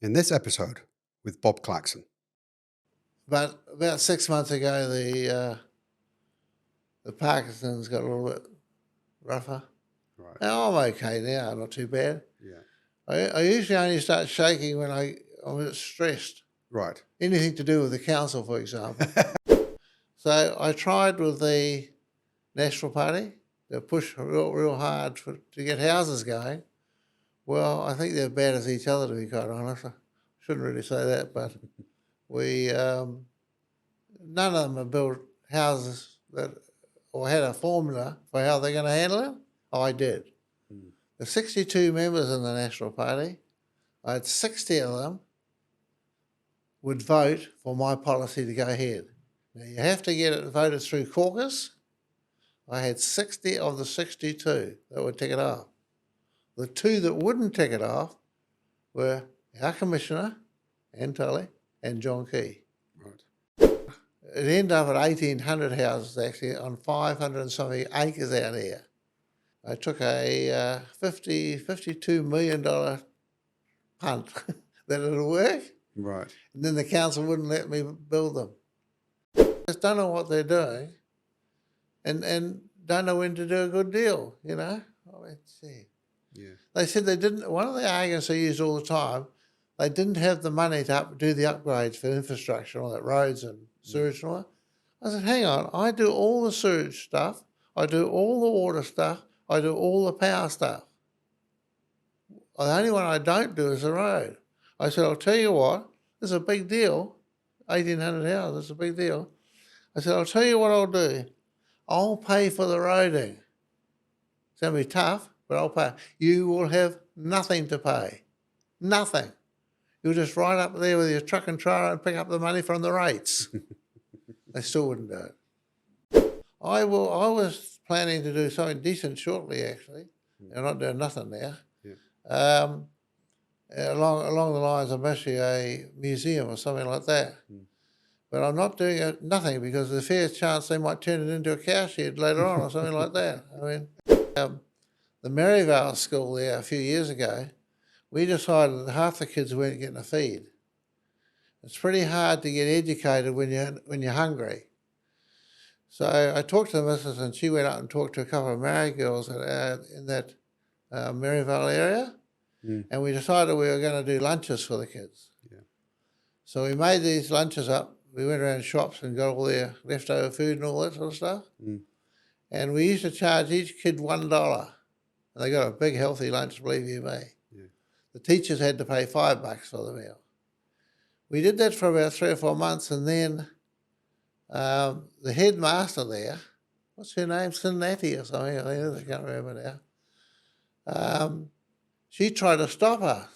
in this episode with Bob Clarkson. But about 6 months ago, the Parkinson's got a little bit rougher. Right. Now I'm okay now, not too bad. Yeah. I usually only start shaking when I'm a bit stressed. Right. Anything to do with the council, for example. So I tried with the National Party to push real hard to get houses going. Well, I think they're bad as each other, to be quite honest. I shouldn't really say that, but we none of them have built houses that or had a formula for how they're going to handle it. I did. Mm. There's 62 members in the National Party. I had 60 of them would vote for my policy to go ahead. Now, you have to get it voted through caucus. I had 60 of the 62 that would tick it off. The two that wouldn't tick it off were our commissioner, Ann Tully, and John Key. Right. It ended up at 1,800 houses actually on 500 and something acres out here. I took a $52 million punt that it'll work. Right. And then the council wouldn't let me build them. Just don't know what they're doing and don't know when to do a good deal, you know. Let's see. Yeah. They said they didn't, one of the arguments they used all the time, they didn't have the money to do the upgrades for infrastructure, all that roads and sewage and all that. I said, hang on, I do all the sewage stuff, I do all the water stuff, I do all the power stuff. The only one I don't do is the road. I said, I'll tell you what, this is a big deal. 1,800 houses, it's a big deal. I said, I'll tell you what I'll do. I'll pay for the roading. It's going to be tough, but I'll pay. You will have nothing to pay. Nothing. You'll just ride up there with your truck and trailer and pick up the money from the rates. They still wouldn't do it. I was planning to do something decent shortly, actually. I'm not doing nothing now. Yeah. Along the lines of actually a museum or something like that. But I'm not doing nothing because there's a fair chance they might turn it into a cow shed later on or something like that. I mean, the Maryvale school there a few years ago, we decided that half the kids weren't getting a feed. It's pretty hard to get educated when you're hungry. So I talked to the missus and she went out and talked to a couple of married girls in that Maryvale area. And we decided we were going to do lunches for the kids. Yeah. So we made these lunches up. We went around shops and got all their leftover food and all that sort of stuff. And we used to charge each kid $1. And they got a big healthy lunch, believe you me. Yeah. The teachers had to pay $5 for the meal. We did that for about 3 or 4 months, and then the headmaster there, what's her name, Cincinnati or something, I can't remember now, she tried to stop us.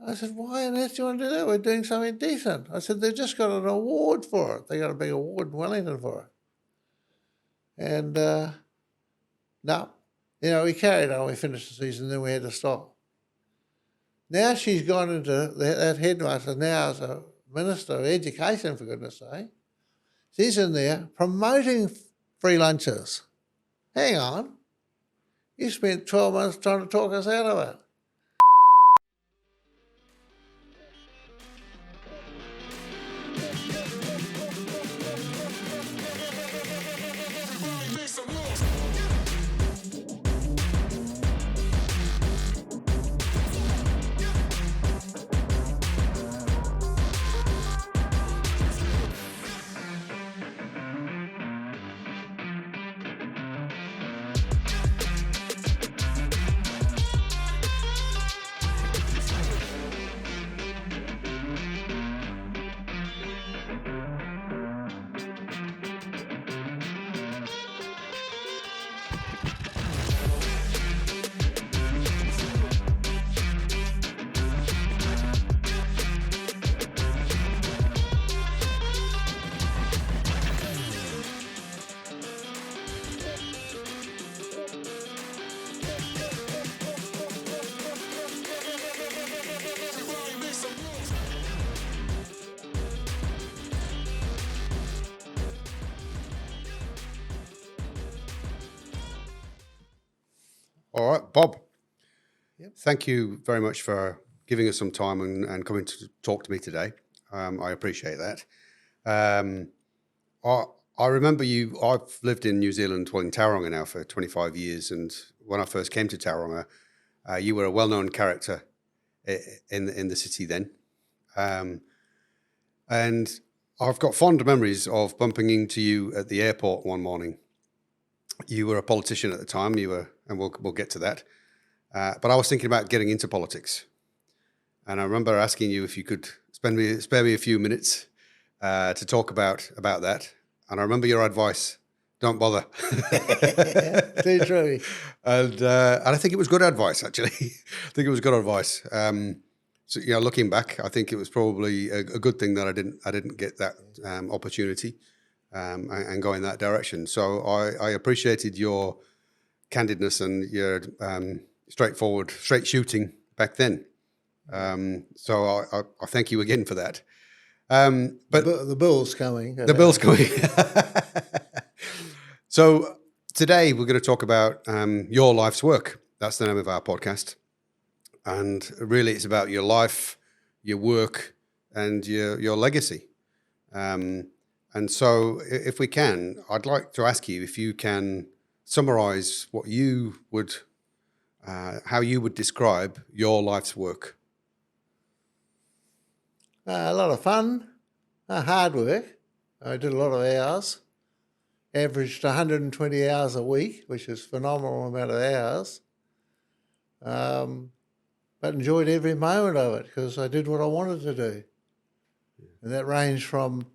I said, why on earth do you want to do that? We're doing something decent. I said, they've just got an award for it. They got a big award in Wellington for it. And no, we carried on. We finished the season, then we had to stop. Now she's gone into that headmaster now as a Minister of Education, for goodness sake. She's in there promoting free lunches. Hang on. You spent 12 months trying to talk us out of it. All right, Bob. Yep. Thank you very much for giving us some time and coming to talk to me today. I appreciate that. I remember you. I've lived in New Zealand, well, in Tauranga now for 25 years, and when I first came to Tauranga, you were a well-known character in the city then, and I've got fond memories of bumping into you at the airport one morning. You were a politician at the time. And we'll get to that. But I was thinking about getting into politics, and I remember asking you if you could spare me a few minutes to talk about that. And I remember your advice: don't bother. Too true. And I think it was good advice, actually. I think it was good advice. So, looking back, I think it was probably a good thing that I didn't get that opportunity and go in that direction. So I appreciated your candidness and your straight shooting back then. So I thank you again for that. But The bill's coming. the bill's coming. So today we're going to talk about your life's work. That's the name of our podcast. And really it's about your life, your work, and your legacy. And so if we can, I'd like to ask you if you can summarize what you would, how you would describe your life's work. A lot of fun, hard work. I did a lot of hours, averaged 120 hours a week, which is a phenomenal amount of hours. But enjoyed every moment of it because I did what I wanted to do. And that ranged from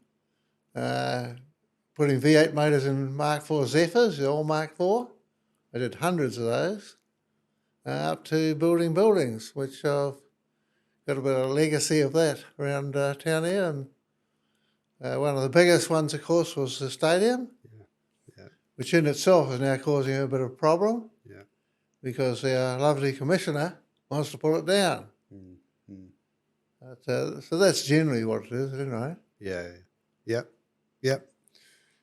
putting V8 motors in Mark IV Zephyrs, the old Mark IV. I did hundreds of those, up to building buildings, which I've got a bit of a legacy of that around town here. And one of the biggest ones, of course, was the stadium, which in itself is now causing a bit of a problem because our lovely commissioner wants to pull it down. So that's generally what it is, isn't it? Yeah.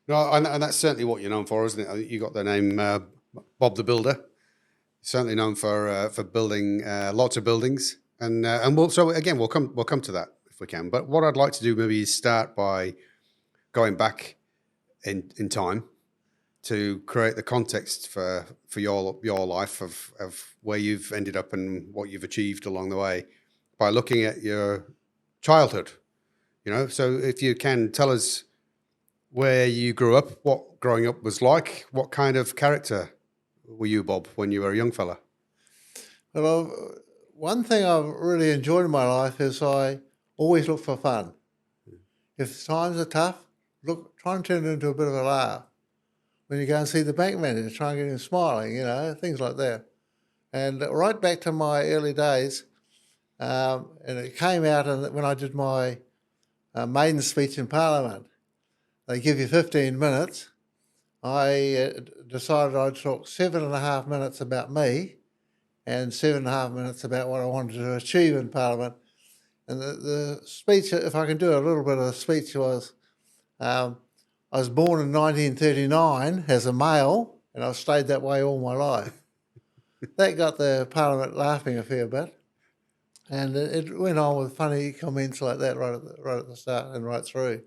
No, and that's certainly what you're known for, isn't it? You got the name Bob the Builder. Certainly known for building lots of buildings, and we'll come to that if we can. But what I'd like to do maybe is start by going back in time to create the context for your life of where you've ended up and what you've achieved along the way by looking at your childhood. So if you can tell us where you grew up, what growing up was like, what kind of character were you, Bob, when you were a young fella? Well, one thing I've really enjoyed in my life is I always look for fun. If times are tough, try and turn it into a bit of a laugh. When you go and see the bank manager, try and get him smiling, things like that. And right back to my early days, and it came out when I did my maiden speech in Parliament. They give you 15 minutes. I decided I'd talk 7.5 minutes about me and 7.5 minutes about what I wanted to achieve in Parliament. And the speech, if I can do a little bit of the speech, was I was born in 1939 as a male, and I've stayed that way all my life. That got the Parliament laughing a fair bit. And it went on with funny comments like that right at the start and right through.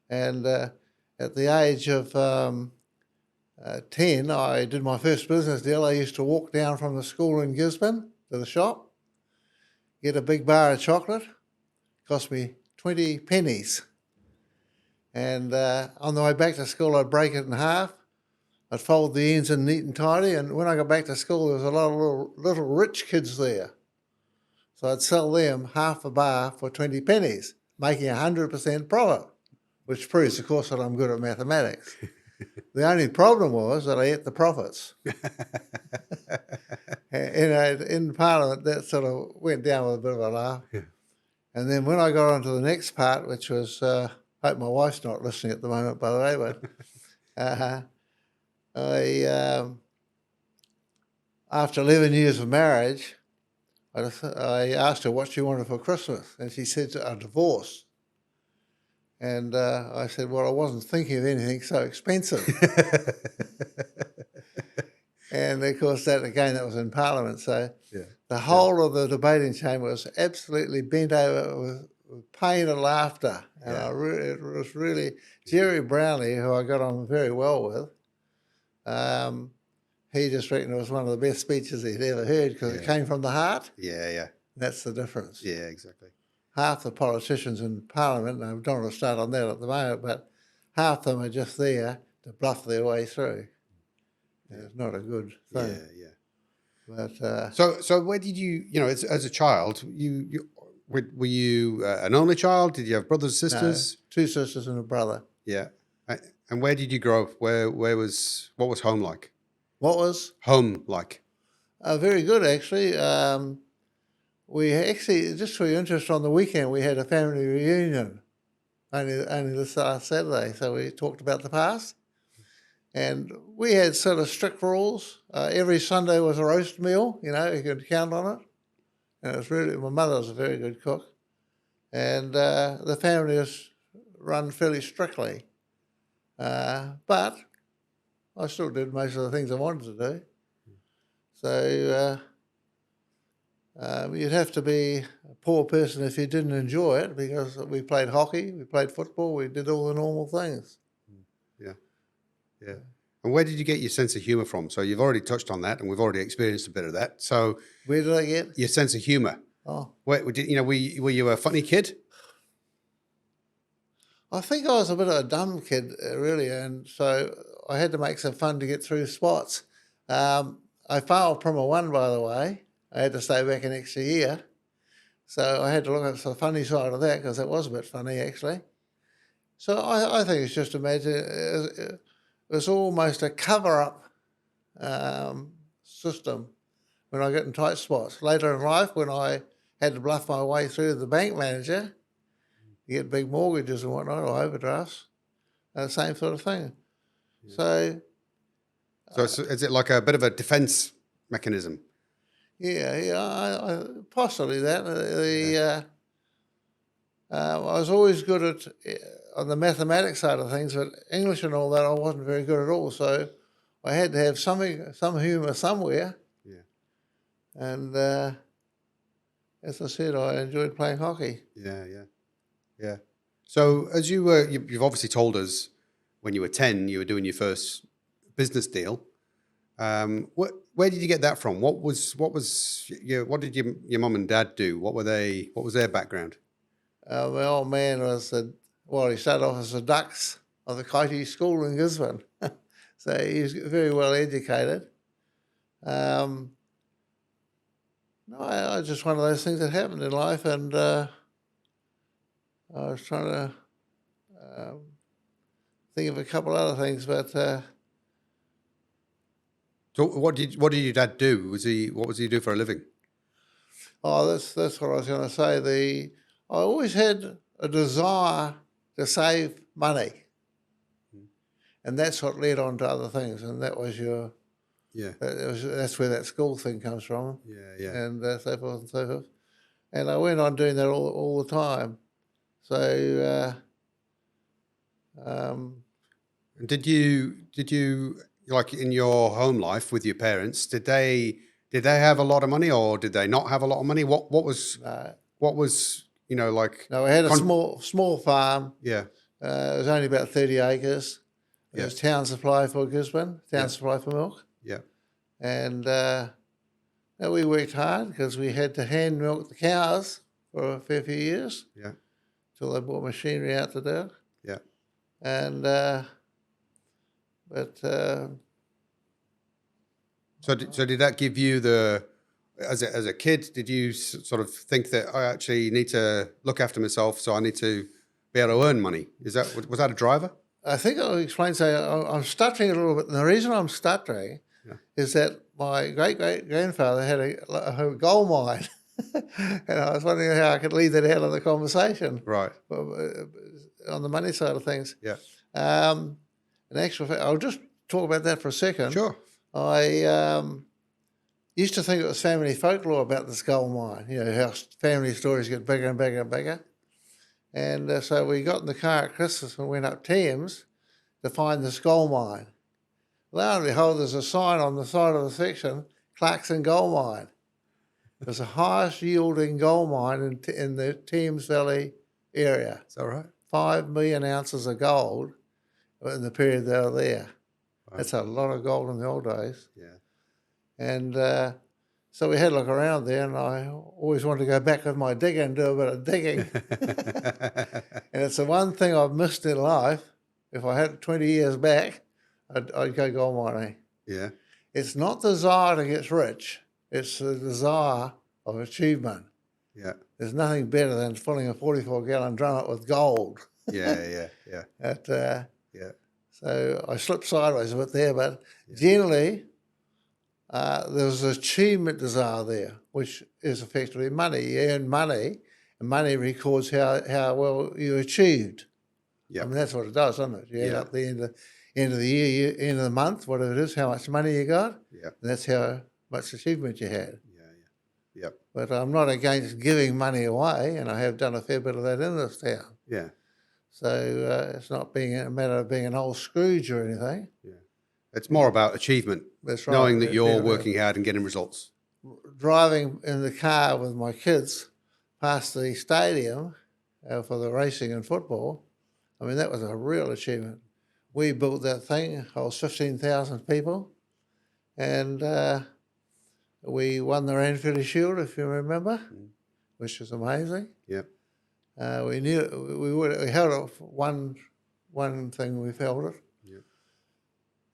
And at the age of 10, I did my first business deal. I used to walk down from the school in Gisborne to the shop, get a big bar of chocolate, cost me 20 pennies. And on the way back to school, I'd break it in half. I'd fold the ends in neat and tidy. And when I got back to school, there was a lot of little rich kids there. So I'd sell them half a bar for 20 pennies, making 100% profit, which proves, of course, that I'm good at mathematics. The only problem was that I ate the profits. And in Parliament, that sort of went down with a bit of a laugh. And then when I got on to the next part, which was, I hope my wife's not listening at the moment, by the way, but after 11 years of marriage, I asked her what she wanted for Christmas, and she said a divorce. And I said, well, I wasn't thinking of anything so expensive. And of course, that was in Parliament. So Yeah. the whole of the debating chamber was absolutely bent over with pain and laughter. And Yeah. it was really Jerry Brownlee, who I got on very well with. He just reckoned it was one of the best speeches he'd ever heard because it Yeah. came from the heart. Yeah. Yeah. That's the difference. Yeah. Exactly. Half the politicians in Parliament, and I don't want to start on that at the moment, but half of them are just there to bluff their way through. And it's not a good thing. Yeah. Yeah. But So where did you, as a child, were you an only child? Did you have brothers, no, sisters? 2 sisters and a brother. Yeah. And where did you grow up? What was home like? What was Home like? very good, actually. We actually, just for your interest, on the weekend we had a family reunion only this last Saturday. So we talked about the past. And we had sort of strict rules. Every Sunday was a roast meal, you could count on it. And it was really, my mother was a very good cook. And the family was run fairly strictly. But I still did most of the things I wanted to do. So you'd have to be a poor person if you didn't enjoy it, because we played hockey, we played football, we did all the normal things. Yeah. Yeah. And where did you get your sense of humor from? So you've already touched on that, and we've already experienced a bit of that. So Where did I get? your sense of humor. Oh, Were you a funny kid? I think I was a bit of a dumb kid, really, and so I had to make some fun to get through spots. I failed Primer 1, by the way. I had to stay back an extra year. So I had to look at the funny side of that, because that was a bit funny, actually. So I think it's just it was almost a cover-up system when I got in tight spots. Later in life, when I had to bluff my way through the bank manager, you get big mortgages and whatnot, or overdrafts, same sort of thing. Yeah. So, Is it like a bit of a defense mechanism? I possibly that. I was always good at on the mathematics side of things, but English and all that I wasn't very good at all. So I had to have some humour somewhere. Yeah. And as I said, I enjoyed playing hockey. Yeah. Yeah. Yeah. So as you've obviously told us when you were 10, you were doing your first business deal. Where did you get that from? What did your mum and dad do? What was their background? My old man he started off as the Ducks of the Kaiti School in Gisborne. So he was very well educated. No, I just one of those things that happened in life, and I was trying to think of a couple other things, but So what did your dad do? What was he do for a living? that's what I was going to say. I always had a desire to save money, and that's what led on to other things, and that was that's where that school thing comes from. Yeah. And so forth and so forth. And I went on doing that all the time. So, Did you like in your home life with your parents? Did they have a lot of money, or did they not have a lot of money? What was like? no, we had a small farm. Yeah. It was only about 30 acres. It Yeah. was town supply for Gisborne, supply for milk. Yeah. And we worked hard because we had to hand milk the cows for a fair few years. Yeah. Till they brought machinery out to do it. Yeah. And So did that give you as a kid? Did you sort of think that I actually need to look after myself, so I need to be able to earn money? Was that a driver? I think I'll explain. I'm stuttering a little bit, and the reason I'm stuttering is that my great-great-grandfather had a gold mine, and I was wondering how I could leave that out of the conversation. Right. On the money side of things. Yeah. In actual fact, I'll just talk about that for a second. Sure. I used to think it was family folklore about this gold mine, how family stories get bigger and bigger and bigger. And so we got in the car at Christmas and went up Thames to find this gold mine. lo and behold, there's a sign on the side of the section, Clarkson Gold Mine. It's the highest yielding gold mine in the Thames Valley area. Is that right? 5 million ounces of gold in the period they were there. Wow. That's a lot of gold in the old days. Yeah. And so we had a look around there, and I always wanted to go back with my digger and do a bit of digging. And it's the one thing I've missed in life. If I had 20 years back, I'd go gold mining. Yeah. It's not the desire to get rich. It's the desire of achievement. Yeah. There's nothing better than filling a 44-gallon drum up with gold. Yeah. Yeah. So I slipped sideways a bit there, but generally there's an achievement desire there, which is effectively money. You earn money, and money records how well you achieved. Yeah. I mean, that's what it does, doesn't it? You add up the end of the year, end of the month, whatever it is, how much money you got, Yeah. and that's how much achievement you had. Yeah. But I'm not against giving money away, and I have done a fair bit of that in this town. Yeah. So it's not being a matter of being an old Scrooge or anything. Yeah. It's more about achievement. That's right. Knowing that you're working hard and getting results. Driving in the car with my kids past the stadium for the racing and football, I mean, that was a real achievement. We built that thing, holds 15,000 people, and we won the Ranfurly Shield, if you remember, which was amazing. Yeah. We held it for one thing, we've held it. Yeah.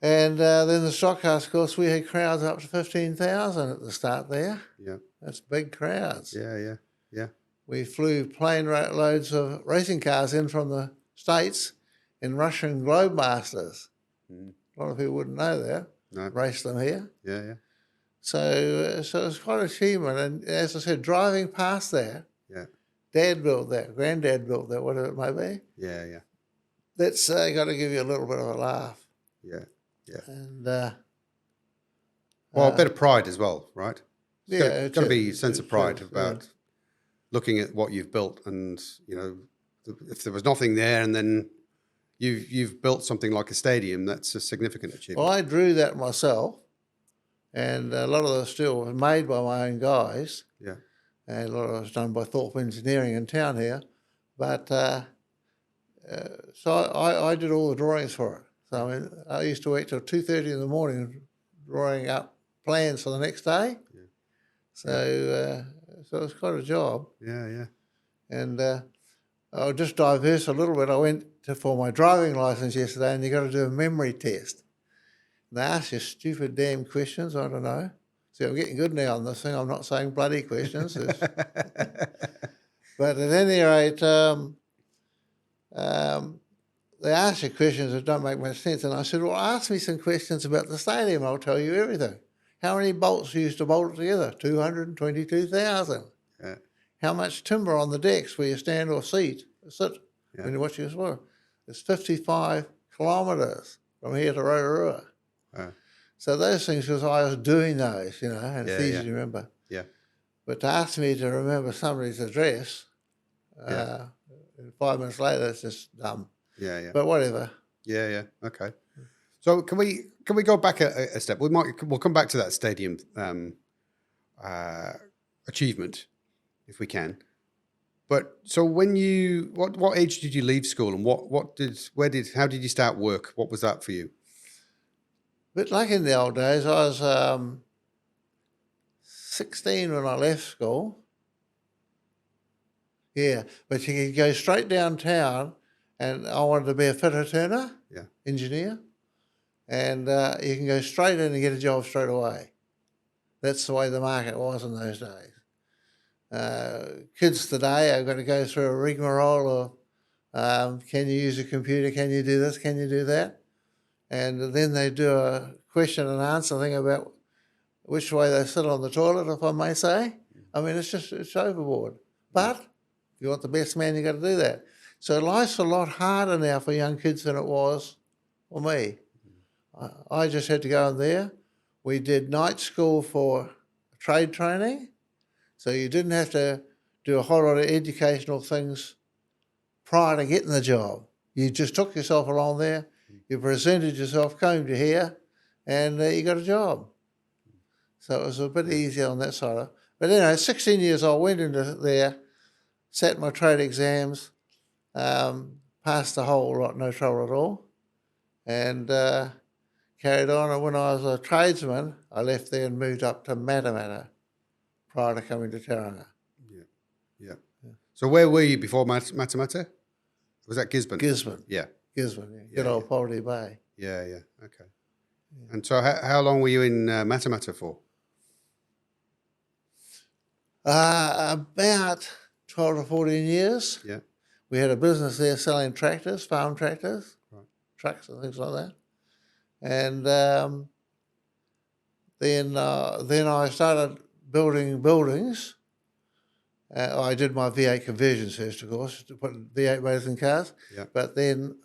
And then the Stockhouse course, we had crowds up to 15,000 at the start there. Yeah. That's big crowds. Yeah. We flew plane loads of racing cars in from the States in Russian Globemasters. A lot of people wouldn't know that. No. Raced them here. Yeah. So it's quite an achievement. And as I said, driving past there, Yeah. Dad built that, Granddad built that, whatever it may be. Yeah. That's got to give you a little bit of a laugh. Yeah. And well, a bit of pride as well, right? It's got to be a sense of pride is, about looking at what you've built, and if there was nothing there, and then you've built something like a stadium, that's a significant achievement. Well, I drew that myself, and a lot of the steel was made by my own guys. Yeah. And a lot of it was done by Thorpe Engineering in town here. But so I did all the drawings for it. So I mean, I used to wait till 2:30 in the morning drawing up plans for the next day. Yeah. So it was quite a job. Yeah. And I'll just diverse a little bit. I went for my driving license yesterday, and you got to do a memory test. And they ask you stupid damn questions. I don't know. See, I'm getting good now on this thing. I'm not saying bloody questions. But at any rate, they ask you questions that don't make much sense. And I said, well, ask me some questions about the stadium. I'll tell you everything. How many bolts you used to bolt it together? 222,000. Yeah. How much timber on the decks where you stand or sit when you watch your sport? It's 55 kilometres from here to Rotorua. So those things, because I was doing those, and it's easy to remember. Yeah. But to ask me to remember somebody's address, 5 minutes later, it's just dumb. Yeah. But whatever. Yeah. Okay. So can we go back a step? We'll come back to that stadium achievement if we can. But so when what age did you leave school, and how did you start work? What was that for you? But like in the old days, I was 16 when I left school. Yeah, but you could go straight downtown, and I wanted to be a fitter turner, engineer, and you can go straight in and get a job straight away. That's the way the market was in those days. Kids today are going to go through a rigmarole of can you use a computer, can you do this, can you do that? And then they do a question and answer thing about which way they sit on the toilet, if I may say. I mean, it's overboard. But if you want the best man, you got to do that. So life's a lot harder now for young kids than it was for me. I just had to go in there. We did night school for trade training, so you didn't have to do a whole lot of educational things prior to getting the job. You just took yourself along there, you presented yourself, combed your hair, and you got a job. So it was a bit easier on that side of it. But anyway, 16 years old, went into there, sat my trade exams, passed the whole lot, no trouble at all, and carried on. And when I was a tradesman, I left there and moved up to Matamata prior to coming to Tauranga. Yeah. So where were you before Matamata? Was that Gisborne? Gisborne. Yeah. Gisborne, good old Poverty Bay. Yeah. Okay. And so how long were you in Matamata for? About 12 to 14 years. Yeah. We had a business there selling tractors, farm tractors, Right. trucks and things like that. And then I started building buildings. I did my V8 conversions first, of course, to put V8 motors in cars. Yeah. But then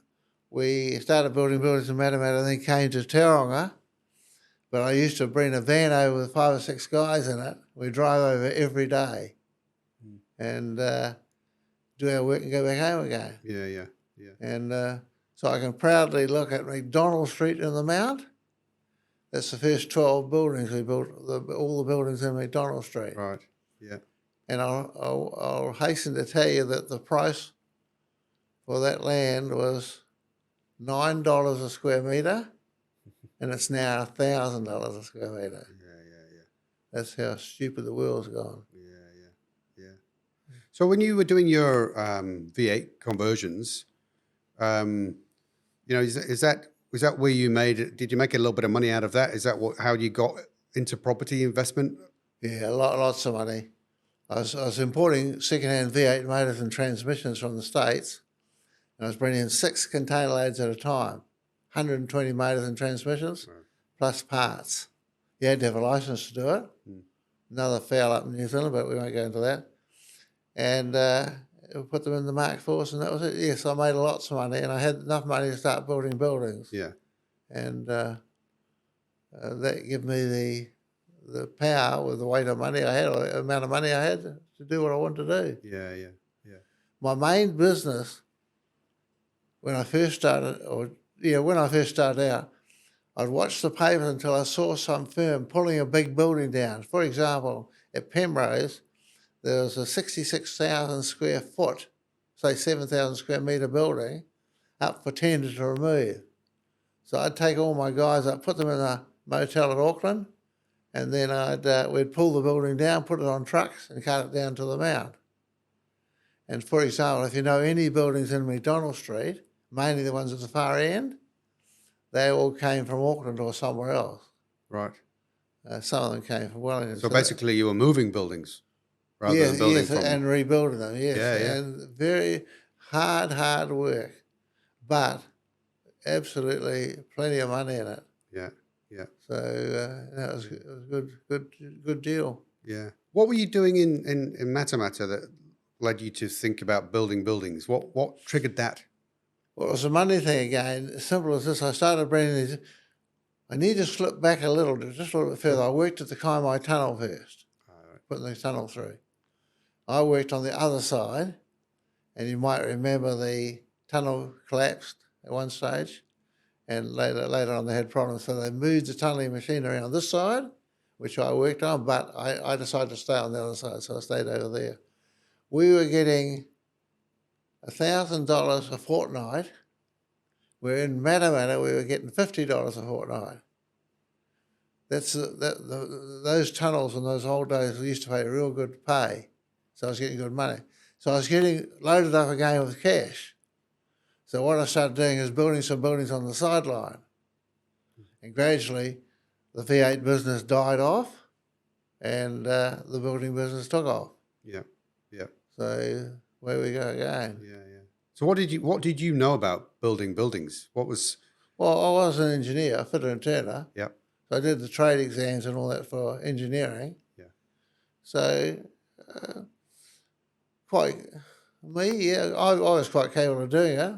we started building buildings in Matamata and then came to Tauranga. But I used to bring a van over with 5 or 6 guys in it. We drive over every day and do our work and go back home again. Yeah. And so I can proudly look at McDonald Street in the Mount. That's the first 12 buildings we built, all the buildings in McDonald Street. Right. Yeah. And I'll hasten to tell you that the price for that land was $9 a square metre, and it's now $1,000 a square metre. Yeah. That's how stupid the world's gone. Yeah. So when you were doing your V8 conversions, is that where you made it? Did you make a little bit of money out of that? Is that how you got into property investment? Yeah, lots of money. I was importing second-hand V8 motors and transmissions from the States, and I was bringing in 6 container loads at a time, 120 motors and transmissions, plus parts. You had to have a license to do it. Another foul up in New Zealand, but we won't go into that. And we put them in the market for us, and that was it. Yes, I made lots of money, and I had enough money to start building buildings. Yeah. And that gave me the power with the weight of money I had, or the amount of money I had to do what I wanted to do. Yeah. My main business when I first started out, I'd watch the paper until I saw some firm pulling a big building down. For example, at Penrose, there was a 66,000 square foot, say 7,000 square metre building up for tender to remove. So I'd take all my guys up, put them in a motel at Auckland, and then we'd pull the building down, put it on trucks and cut it down to the Mount. And for example, if you know any buildings in McDonald Street, mainly the ones at the far end, they all came from Auckland or somewhere else. Right. Some of them came from Wellington. So basically you were moving buildings rather than building from... and rebuilding them, yes. Yeah. And very hard work, but absolutely plenty of money in it. Yeah. So it was a good deal. Yeah. What were you doing in Matamata that led you to think about building buildings? What triggered that? Well, it was a money thing again. As simple as this, I started bringing these. I need to slip back just a little bit further. I worked at the Kaimai Tunnel first, putting the tunnel through. I worked on the other side, and you might remember the tunnel collapsed at one stage, and later on they had problems. So they moved the tunnelling machine around this side, which I worked on, but I decided to stay on the other side, so I stayed over there. We were getting $1,000 a fortnight, where in Matamata we were getting $50 a fortnight. Those tunnels in those old days used to pay real good pay, so I was getting good money. So I was getting loaded up again with cash. So what I started doing is building some buildings on the sideline, and gradually the V8 business died off, and the building business took off. Yeah. So where we go again. Yeah. So what did you know about building buildings? What was... Well, I was an engineer, a fitter and turner. Yeah. So I did the trade exams and all that for engineering. Yeah. So I was quite capable of doing it.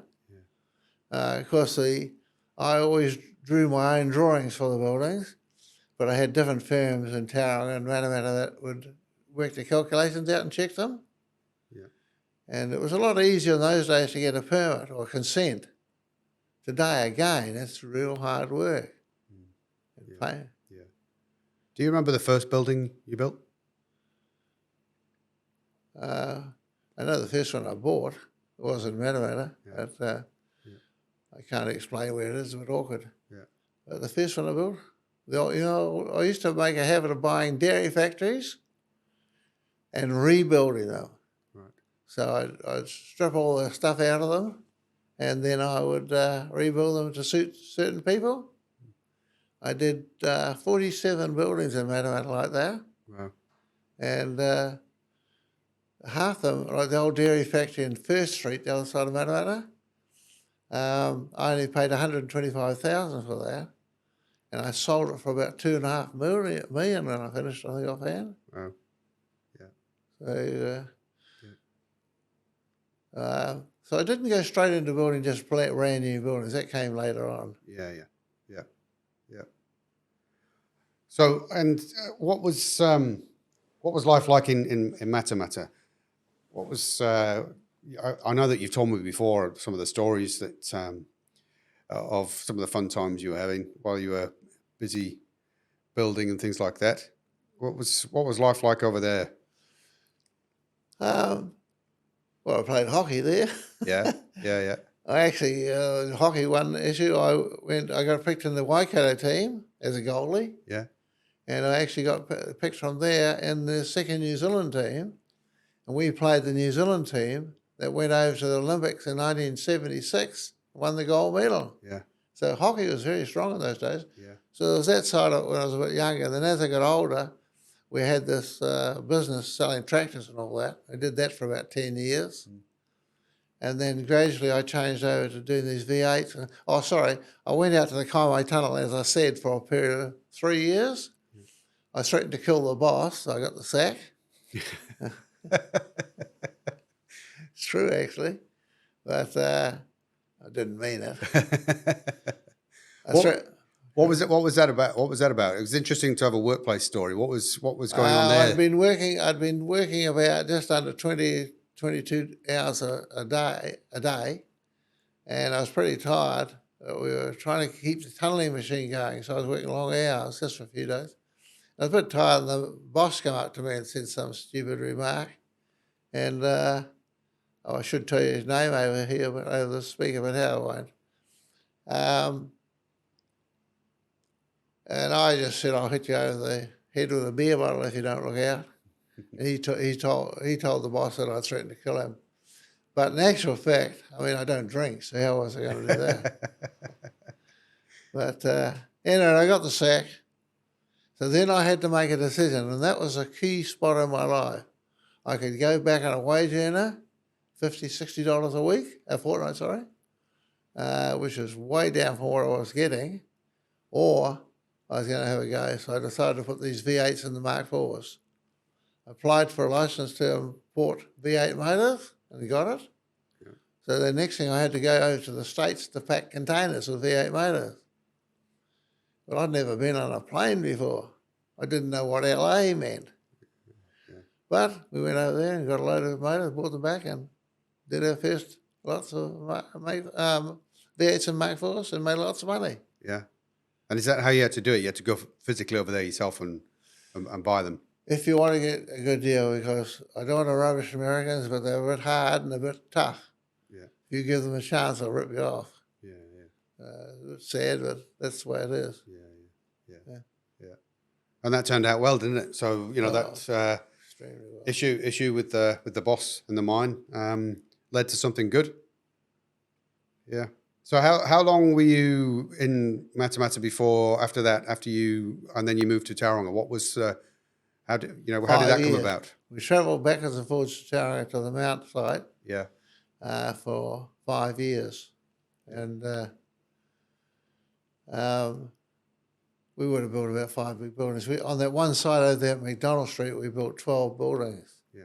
Yeah. Of course, I always drew my own drawings for the buildings, but I had different firms in Tauranga and Matamata that would work the calculations out and check them. And it was a lot easier in those days to get a permit or consent. Today, again, it's real hard work. Pay. Yeah. Do you remember the first building you built? I know the first one I bought was in Matamata, Yeah. but Yeah. I can't explain where it is. It's a bit awkward. Yeah. But the first one I built, I used to make a habit of buying dairy factories and rebuilding them. Right. So I'd strip all the stuff out of them, and then I would rebuild them to suit certain people. I did 47 buildings in Matamata like that, Wow. and half of them, like the old dairy factory in First Street, the other side of Matamata, I only paid 125,000 for that, and I sold it for about 2.5 million when I finished. I think offhand. Wow. Yeah. So. Yeah. So I didn't go straight into building just brand new buildings. That came later on. Yeah. Yeah. Yeah. Yeah. So, and what was life like in Matamata? What was I know that you've told me before some of the stories that of some of the fun times you were having while you were busy building and things like that. What was life like over there? Well, I played hockey there. Yeah. Yeah. Yeah. I actually hockey one issue. I got picked in the Waikato team as a goalie, Yeah. and I actually got picked from there in the second New Zealand team, and we played the New Zealand team that went over to the Olympics in 1976, won the gold medal. Yeah. So hockey was very strong in those days. Yeah. So there was that side of it when I was a bit younger. Then as I got older, we had this business selling tractors and all that. I did that for about 10 years. Mm. And then gradually I changed over to doing these V8s. I went out to the Kaimai Tunnel, as I said, for a period of 3 years. Mm. I threatened to kill the boss, so I got the sack. It's true, actually. But I didn't mean it. What was it? What was that about? What was that about? It was interesting to have a workplace story. What was going on there? I'd been working about just under 20, 22 hours a day, and I was pretty tired. We were trying to keep the tunnelling machine going, so I was working long hours just for a few days. I was a bit tired, and the boss came up to me and said some stupid remark, and I should tell you his name over here, but over the speaker, but how I won't. And I just said, I'll hit you over the head with a beer bottle if you don't look out. And he told the boss that I threatened to kill him. But in actual fact, I mean, I don't drink, so how was I going to do that? But anyway, I got the sack. So then I had to make a decision, and that was a key spot in my life. I could go back on a wage earner, $50, $60 a fortnight, sorry, which was way down from what I was getting, or I was going to have a go. So I decided to put these V8s in the Mark IVs. Applied for a license to import V8 motors and got it. Yeah. So the next thing I had to go over to the States to pack containers with V8 motors. But I'd never been on a plane before. I didn't know what LA meant. Yeah. But we went over there and got a load of motors, brought them back and did our first lots of V8s and Mark IVs and made lots of money. Yeah. And is that how you had to do it? You had to go physically over there yourself and buy them? If you want to get a good deal, because I don't want to rubbish Americans, but they're a bit hard and a bit tough. Yeah. If you give them a chance, they'll rip you off. Yeah, yeah. It's sad, but that's the way it is. Yeah. And that turned out well, didn't it? So that extremely well. issue with the boss and the mine led to something good. Yeah. So how long were you in Matamata after you moved to Tauranga? What was how did that come about? We travelled backwards and forwards to Tauranga to the Mount site. Yeah. For 5 years, and we would have built about 5 big buildings. On that one side over there at McDonald Street, we built 12 buildings. Yeah.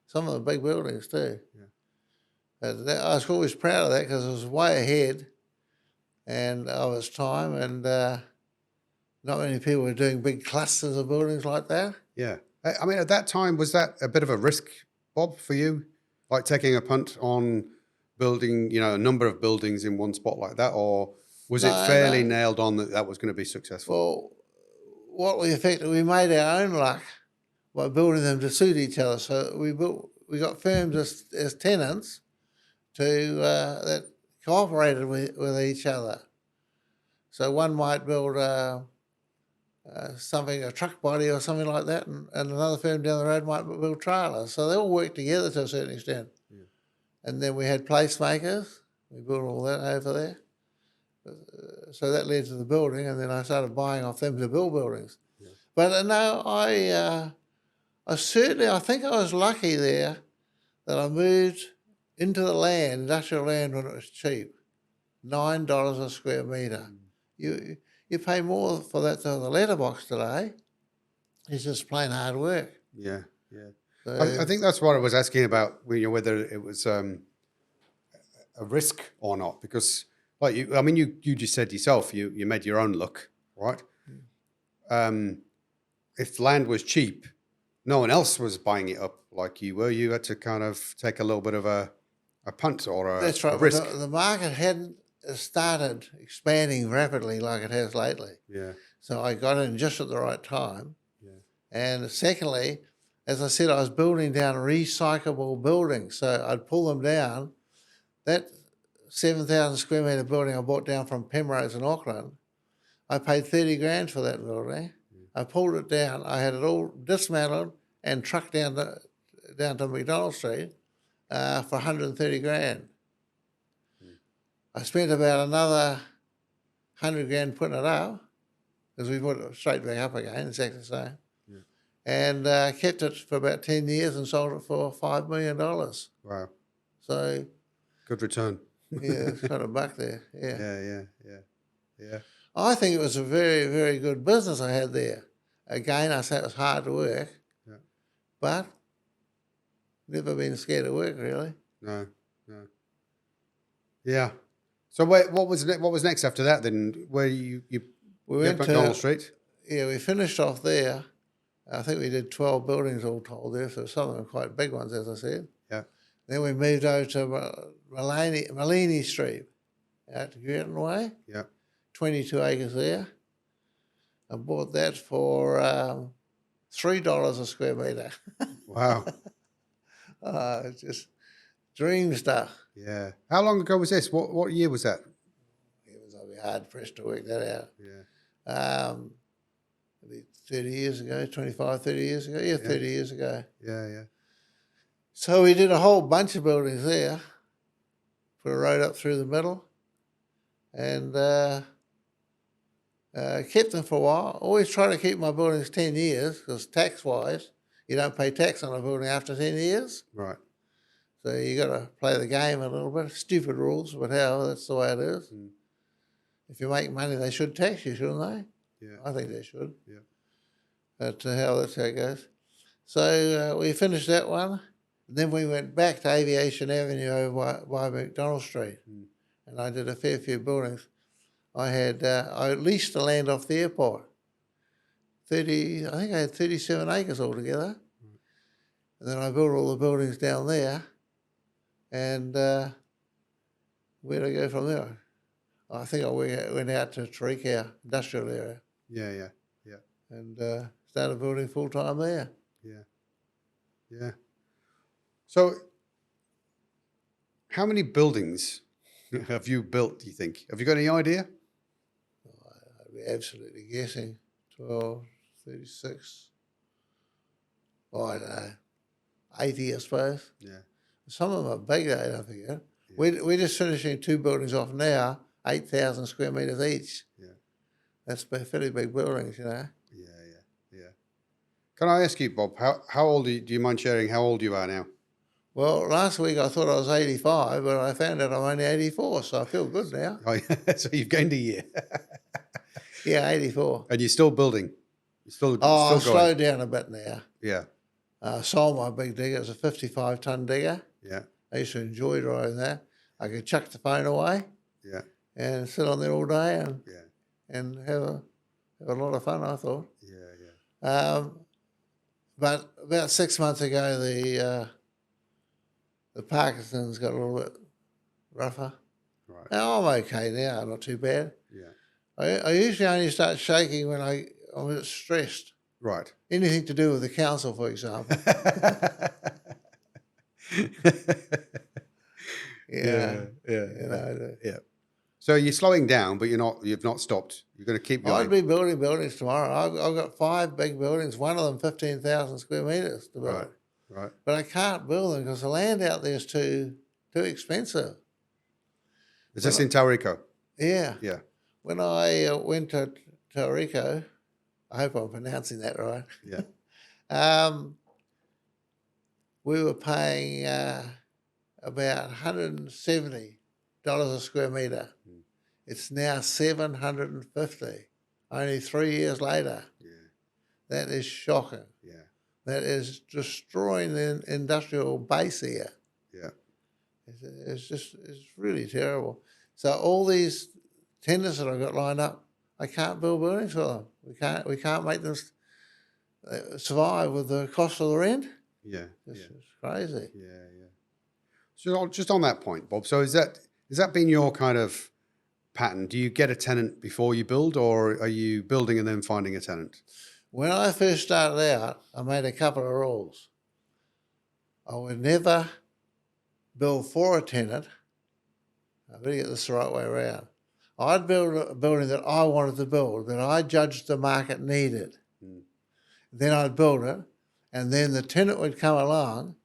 Some of them big buildings too. Yeah. I was always proud of that because it was way ahead and of its time, and not many people were doing big clusters of buildings like that. Yeah. I mean, at that time, was that a bit of a risk, Bob, for you? Like taking a punt on building, a number of buildings in one spot like that, or Was it No, fairly no. nailed on that that was going to be successful? Well, what we made our own luck by building them to suit each other. So we got firms as tenants that cooperated with each other. So one might build something, a truck body or something like that, and another firm down the road might build trailers. So they all work together to a certain extent. Yeah. And then we had placemakers. We built all that over there. So that led to the building, and then I started buying off them to build buildings. Yeah. But no, I think I was lucky there that I moved into the land, industrial land, when it was cheap, $9 a square metre. You pay more for that than the letterbox today. It's just plain hard work. Yeah, yeah. So, I think that's what I was asking about, whether it was a risk or not, because like you just said yourself, you made your own luck, right? If land was cheap, no one else was buying it up like you were. You had to kind of take a little bit of a punt or that's a right. risk. The market hadn't started expanding rapidly like it has lately. Yeah, So I got in just at the right time. yeah, And secondly, as I said, I was building down recyclable buildings. So I'd pull them down. That 7,000 square metre building I bought down from Penrose in Auckland, I paid 30 grand for that building. I pulled it down. I had it all dismantled and trucked down to McDonald Street for 130 grand. I spent about another 100 grand putting it up, because we put it straight back up again, exactly the same. yeah. And kept it for about 10 years and sold it for $5 million. Wow, So, good return. yeah, it's got a buck there. Yeah. Yeah. I think it was a very, very good business I had there. Again, I say it was hard to work, Yeah. but never been scared of work, really. No. Yeah. So what was next after that then? Where you We went went McDonald Street? Yeah, we finished off there. I think we did 12 buildings all told there, so some of them quite big ones, as I said. Yeah. Then we moved over to Malini Street out to Girton Way, Yeah. 22 acres there. I bought that for $3 a square metre. Wow. It's just dream stuff. Yeah. How long ago was this? What year was that? I'd be hard pressed to work that out. Yeah. Maybe 30 years ago, 25, 30 years ago. Yeah, 30 years ago. Yeah. So we did a whole bunch of buildings there, put a road up through the middle, and kept them for a while. Always try to keep my buildings 10 years, because tax-wise, you don't pay tax on a building after 10 years. Right. So you got to play the game a little bit. Stupid rules, but hell, that's the way it is. Mm. If you make money, they should tax you, shouldn't they? Yeah. I think they should. Yeah. But hell, that's how it goes. So we finished that one. Then we went back to Aviation Avenue over by McDonald Street. Mm. And I did a fair few buildings. I leased the land off the airport. I think I had 37 acres altogether. Mm. And then I built all the buildings down there. And where'd I go from there? I think I went out to Tauranga industrial area Yeah. and started building full time there. Yeah. So, how many buildings have you built, do you think? Have you got any idea? I'd be absolutely guessing 12, 36. Oh, I don't know. 80, I suppose. Yeah. Some of them are bigger, I don't forget. Yeah. We're just finishing 2 buildings off now, 8,000 square metres each. Yeah. That's fairly big buildings, Yeah. Can I ask you, Bob, how old do you mind sharing how old you are now? Well, last week I thought I was 85, but I found out I'm only 84, so I feel good now. Oh, yeah. So you've gained a year. Yeah, 84. And you're still building? You're still I've going? slowed down a bit now. Yeah. Sold my big digger. It's a 55-ton digger. Yeah. I used to enjoy driving that. I could chuck the phone away Yeah. and sit on there all day Yeah. and have a lot of fun, I thought. Yeah. But about 6 months ago, the Parkinson's got a little bit rougher. Right. Now I'm okay now, not too bad. Yeah. I usually only start shaking when I'm a bit stressed. Right. Anything to do with the council, for example. Yeah. Yeah, Yeah. you know. Yeah. So you're slowing down, but you've not stopped. You're going to keep I'd going. be building buildings tomorrow. I've got 5 big buildings, one of them 15,000 square metres to build. Right. Right. But I can't build them because the land out there is too expensive. Is When this in Tauranga? Yeah. Yeah. When I went to Tauranga, I hope I'm pronouncing that right, Yeah. we were paying about $170 a square metre. Mm. It's now $750, only 3 years later. Yeah. That is shocking. Yeah. That is destroying the industrial base here. Yeah. It's really terrible. So all these tenders that I've got lined up, I can't build buildings for them. We can't make them survive with the cost of the rent. Yeah. It's Yeah. crazy. Yeah. Yeah. So just on that point, Bob. So is that been your kind of pattern? Do you get a tenant before you build, or are you building and then finding a tenant? When I first started out, I made a couple of rules. I would never build for a tenant. I better get this the right way around. I'd build a building that I wanted to build, that I judged the market needed. Mm. Then I'd build it, and then the tenant would come along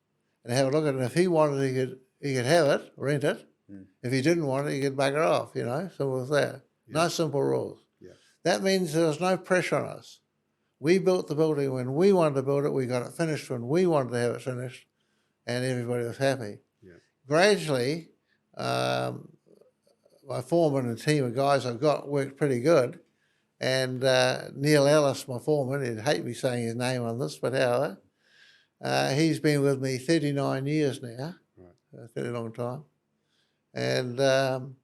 and have a look at it. If he wanted, he could have it, rent it. Mm. If he didn't want it, he could bugger off, simple as that. Yeah. No simple rules. Yeah. That means there was no pressure on us. We built the building when we wanted to build it. We got it finished when we wanted to have it finished, and everybody was happy. Yeah. Gradually, my foreman and team of guys I've got worked pretty good. And Neil Ellis, my foreman, he'd hate me saying his name on this, but however, he's been with me 39 years now, Right. a fairly long time. And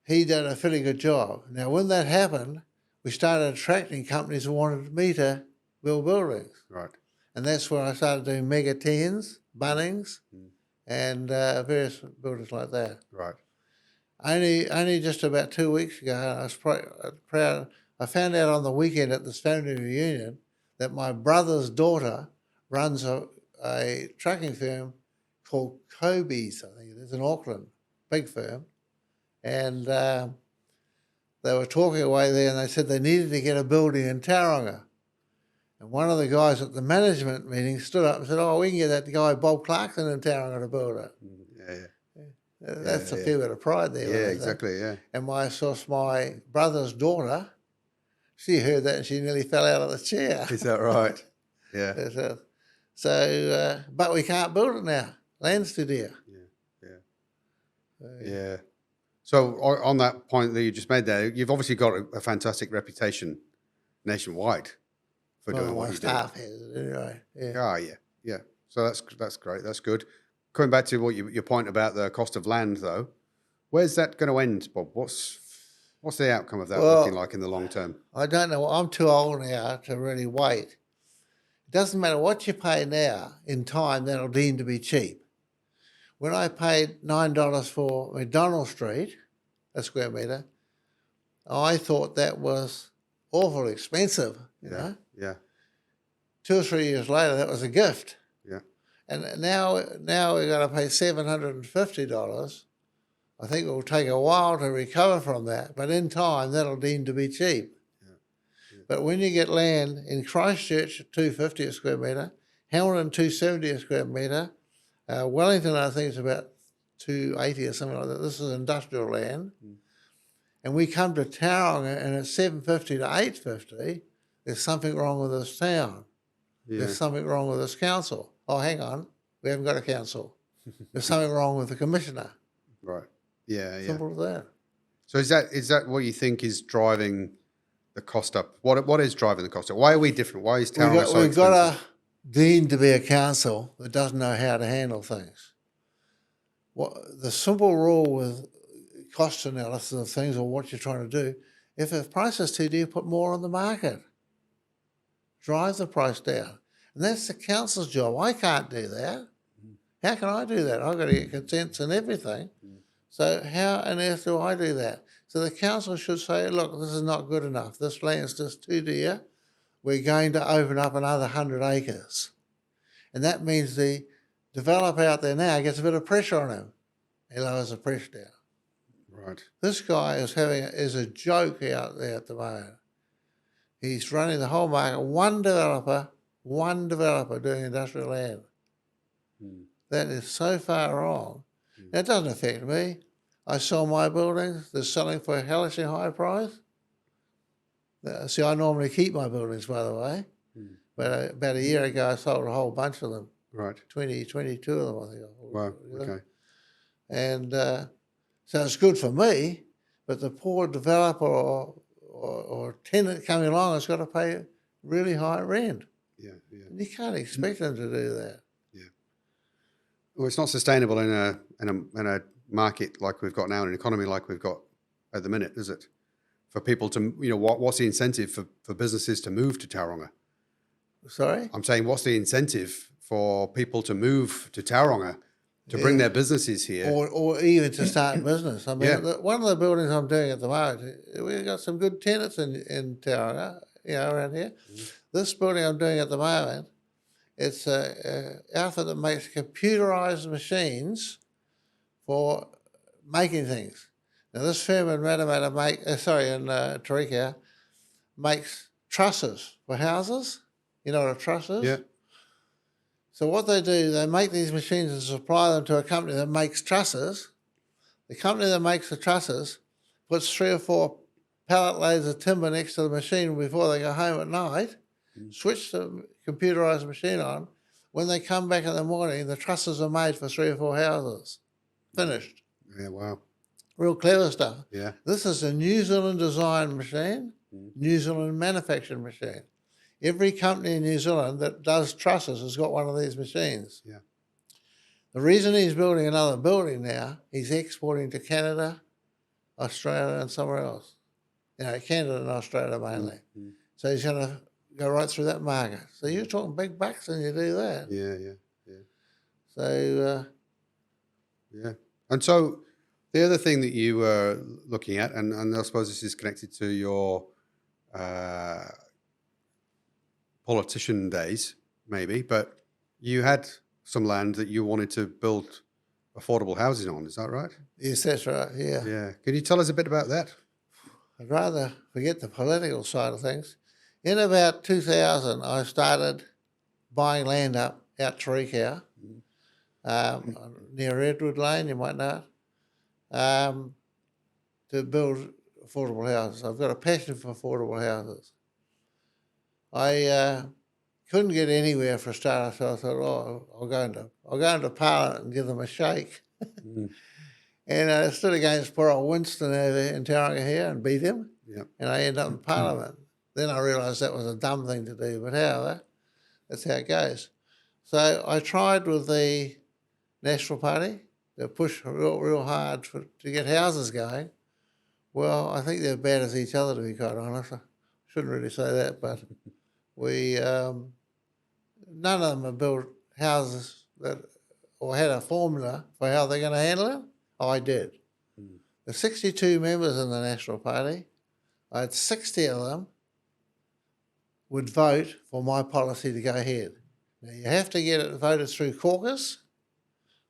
he did a fairly good job. Now, when that happened, we started attracting companies who wanted me to build buildings. Right. And that's where I started doing Mega 10s, Bunnings, and various buildings like that. Right. Only just about 2 weeks ago, I was proud. I found out on the weekend at this family reunion that my brother's daughter runs a trucking firm called Kobe's, I think it is, in Auckland, big firm. And they were talking away there, and they said they needed to get a building in Tauranga. And one of the guys at the management meeting stood up and said, "Oh, we can get that guy Bob Clarkson in Tauranga to build it." Yeah. Yeah. That's a fair bit of pride there. Yeah. Exactly. Yeah. And my brother's daughter, she heard that and she nearly fell out of the chair. Is that right? Yeah. But we can't build it now. Land's too dear. Yeah. Yeah. So on that point that you just made there, you've obviously got a fantastic reputation nationwide for doing what my you staff has it anyway. do. Yeah. Ah, yeah. Yeah. So that's great. That's good. Coming back to your point about the cost of land, though, where's that going to end, Bob? What's the outcome of that looking like in the long term? I don't know. I'm too old now to really wait. It doesn't matter what you pay now. In time, that'll deem to be cheap. When I paid $9 for McDonald Street, a square metre, I thought that was awful expensive. You know. Yeah. 2 or 3 years later, that was a gift. Yeah. And now we're going to pay $750. I think it will take a while to recover from that, but in time, that'll deem to be cheap. Yeah. But when you get land in Christchurch at $250 a square metre, Hamilton $270 a square metre, Wellington I think is about $280 or something like that. This is industrial land. And we come to Tauranga and it's $750 to $850. There's something wrong with this town. Yeah. There's something wrong with this council. Oh, hang on. We haven't got a council. There's something wrong with the commissioner. Right. Yeah. Simple as that. So is that what you think is driving the cost up? What is driving the cost up? Why are we different? Why is Tauranga so expensive? We've got a deemed to be a council that doesn't know how to handle things. The simple rule with cost analysis of things or what you're trying to do, if the price is too dear, put more on the market. Drive the price down. And that's the council's job. I can't do that. How can I do that? I've got to get consents and everything. So how on earth do I do that? So the council should say, look, this is not good enough. This land's just too dear. We're going to open up another 100 acres. And that means the developer out there now gets a bit of pressure on him. He lowers the pressure down. Right. This guy is a joke out there at the moment. He's running the whole market. One developer doing industrial land. That is so far wrong. Now, it doesn't affect me. I sell my buildings. They're selling for a hellishly high price. See, I normally keep my buildings, by the way. But about a year ago, I sold a whole bunch of them. Right. 22 of them, I think. Wow. Okay. And so it's good for me, but the poor developer or tenant coming along has got to pay really high rent. Yeah. Yeah. And you can't expect them to do that. Yeah. Well, it's not sustainable in a market like we've got now, an economy like we've got at the minute, is it? For people to, what's the incentive for businesses to move to Tauranga? Sorry? I'm saying, what's the incentive for people to move to Tauranga to bring their businesses here? Or even to start a business. I mean, Yeah. one of the buildings I'm doing at the moment, we've got some good tenants in Tauranga, around here. This building I'm doing at the moment, it's an outfit that makes computerised machines for making things. Now, this firm in Matamata in Tauranga makes trusses for houses. You know what a truss is? Yeah. So what they do, they make these machines and supply them to a company that makes trusses. The company that makes the trusses puts 3 or 4 pallet loads of timber next to the machine before they go home at night, switch the computerised machine on. When they come back in the morning, the trusses are made for 3 or 4 houses. Finished. Yeah. Wow. Real clever stuff. Yeah. This is a New Zealand designed machine, New Zealand manufactured machine. Every company in New Zealand that does trusses has got one of these machines. Yeah. The reason he's building another building now, he's exporting to Canada, Australia, and somewhere else. Canada and Australia mainly. So he's going to go right through that market. So you're talking big bucks when you do that. Yeah. So, Yeah. And so the other thing that you were looking at, and I suppose this is connected to your politician days, maybe, but you had some land that you wanted to build affordable housing on. Is that right? yes, that's right, yeah. Yeah. Can you tell us a bit about that? I'd rather forget the political side of things. In about 2000, I started buying land out Tauranga, near Redwood Lane, you might know it, to build affordable houses. I've got a passion for affordable houses. I couldn't get anywhere for a start, so I thought, I'll go into Parliament and give them a shake. And I stood against poor old Winston over in Tauranga here and beat him. Yep. And I ended up in Parliament. Then I realised that was a dumb thing to do, but that's how it goes. So I tried with the National Party to push real hard to get houses going. Well, I think they're bad as each other, to be quite honest. I shouldn't really say that, but none of them have built houses or had a formula for how they're going to handle it. I did. The 62 members in the National Party, I had 60 of them would vote for my policy to go ahead. Now, you have to get it voted through caucus.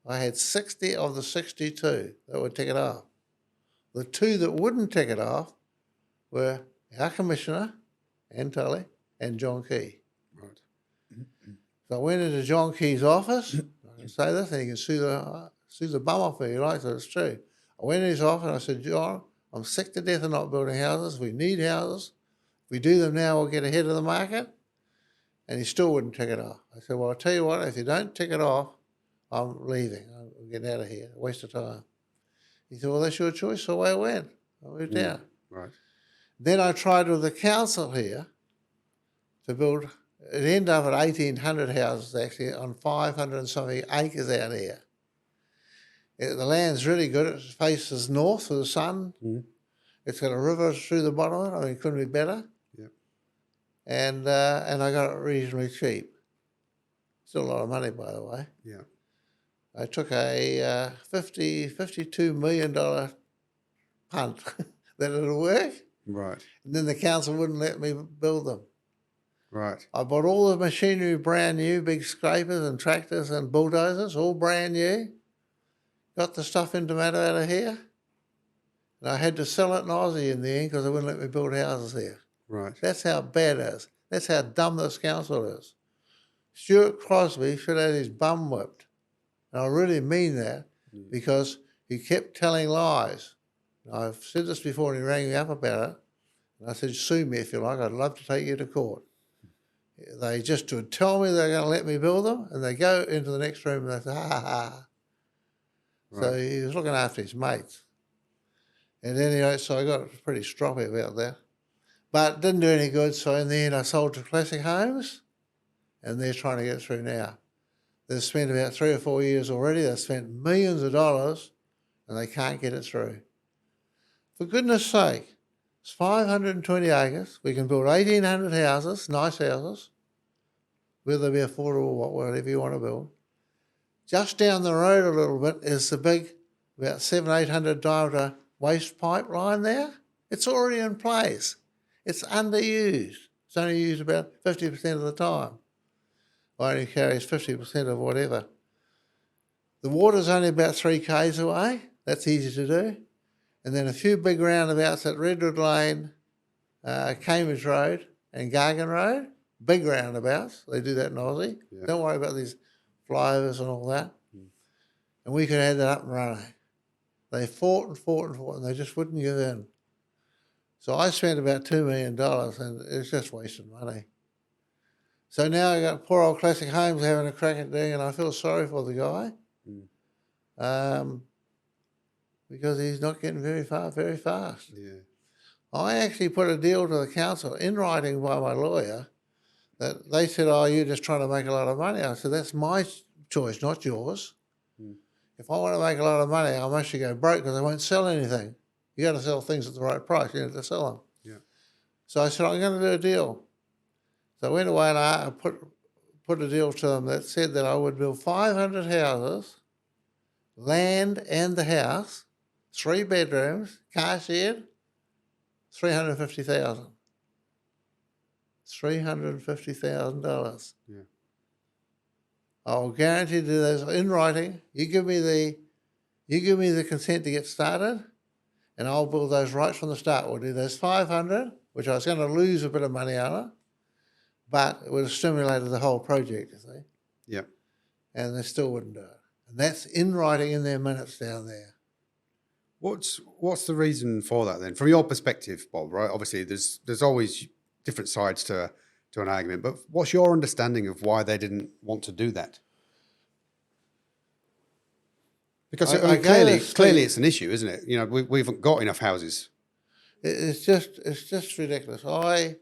I had 60 of the 62 that would tick it off. The 2 that wouldn't tick it off were our Commissioner, Ann Tully, and John Key. Right. So I went into John Key's office. I can say this, and he can sue the bum off me if he likes it, it's true. I went in his office and I said, John, I'm sick to death of not building houses. We need houses. If we do them now, we'll get ahead of the market. And he still wouldn't tick it off. I said, well, I'll tell you what, if you don't tick it off, I'm leaving. I'm getting out of here. A waste of time. He said, well, that's your choice. So away I went. I moved out. Right. Then I tried with the council here to build, it ended up at 1,800 houses actually on 500 and something acres out here. The land's really good. It faces north for the sun. It's got a river through the bottom of it. I mean, it couldn't be better. Yep. And I got it reasonably cheap. Still a lot of money, by the way. Yeah. I took a $52 million punt that it'll work, Right. and then the council wouldn't let me build them. Right. I bought all the machinery brand new, big scrapers and tractors and bulldozers, all brand new. Got the stuff into Matamata out of here, and I had to sell it in Aussie in the end because they wouldn't let me build houses here. Right. That's how bad it is. That's how dumb this council is. Stuart Crosby should have had his bum whipped. And I really mean that because he kept telling lies. I've said this before and he rang me up about it. And I said, sue me if you like. I'd love to take you to court. They just would tell me they're going to let me build them, and they go into the next room and they say, ha, ha, ha. Right. So he was looking after his mates. And anyway, so I got pretty stroppy about that. But it didn't do any good, so in the end I sold to Classic Homes, and they're trying to get through now. They've spent about 3 or 4 years already. They've spent millions of dollars, and they can't get it through. For goodness sake, it's 520 acres. We can build 1,800 houses, nice houses, whether they be affordable, whatever you want to build. Just down the road a little bit is the big, about 700-800 diameter waste pipeline there. It's already in place. It's underused. It's only used about 50% of the time. Only carries 50% of whatever. The water's only about 3 k's away. That's easy to do. And then a few big roundabouts at Redwood Lane, Cambridge Road and Gargan Road. Big roundabouts. They do that in Aussie. Yeah. Don't worry about these flyovers and all that. And we could have that up and running. They fought and fought and fought, and they just wouldn't give in. So I spent about $2 million, and it's just wasting money. So now I got poor old Classic Homes having a crack at doing it, and I feel sorry for the guy because he's not getting very far very fast. Yeah. I actually put a deal to the council in writing by my lawyer that they said, oh, you're just trying to make a lot of money. I said, that's my choice, not yours. If I want to make a lot of money, I must go broke because I won't sell anything. You got to sell things at the right price. You have to sell them. Yeah. So I said, I'm going to do a deal. So I went away and I put a deal to them that said that I would build 500 houses, land and the house, 3 bedrooms, car shed, $350,000. $350,000. Yeah. I'll guarantee to do those in writing. You give me the consent to get started, and I'll build those right from the start. We'll do those 500, which I was going to lose a bit of money on it, but it would have stimulated the whole project, you see. Yep. And they still wouldn't do it. And that's in writing in their minutes down there. What's the reason for that then? From your perspective, Bob, right? Obviously there's always different sides to an argument, but what's your understanding of why they didn't want to do that? Because clearly it's an issue, isn't it? You know, we haven't got enough houses. It's just ridiculous. I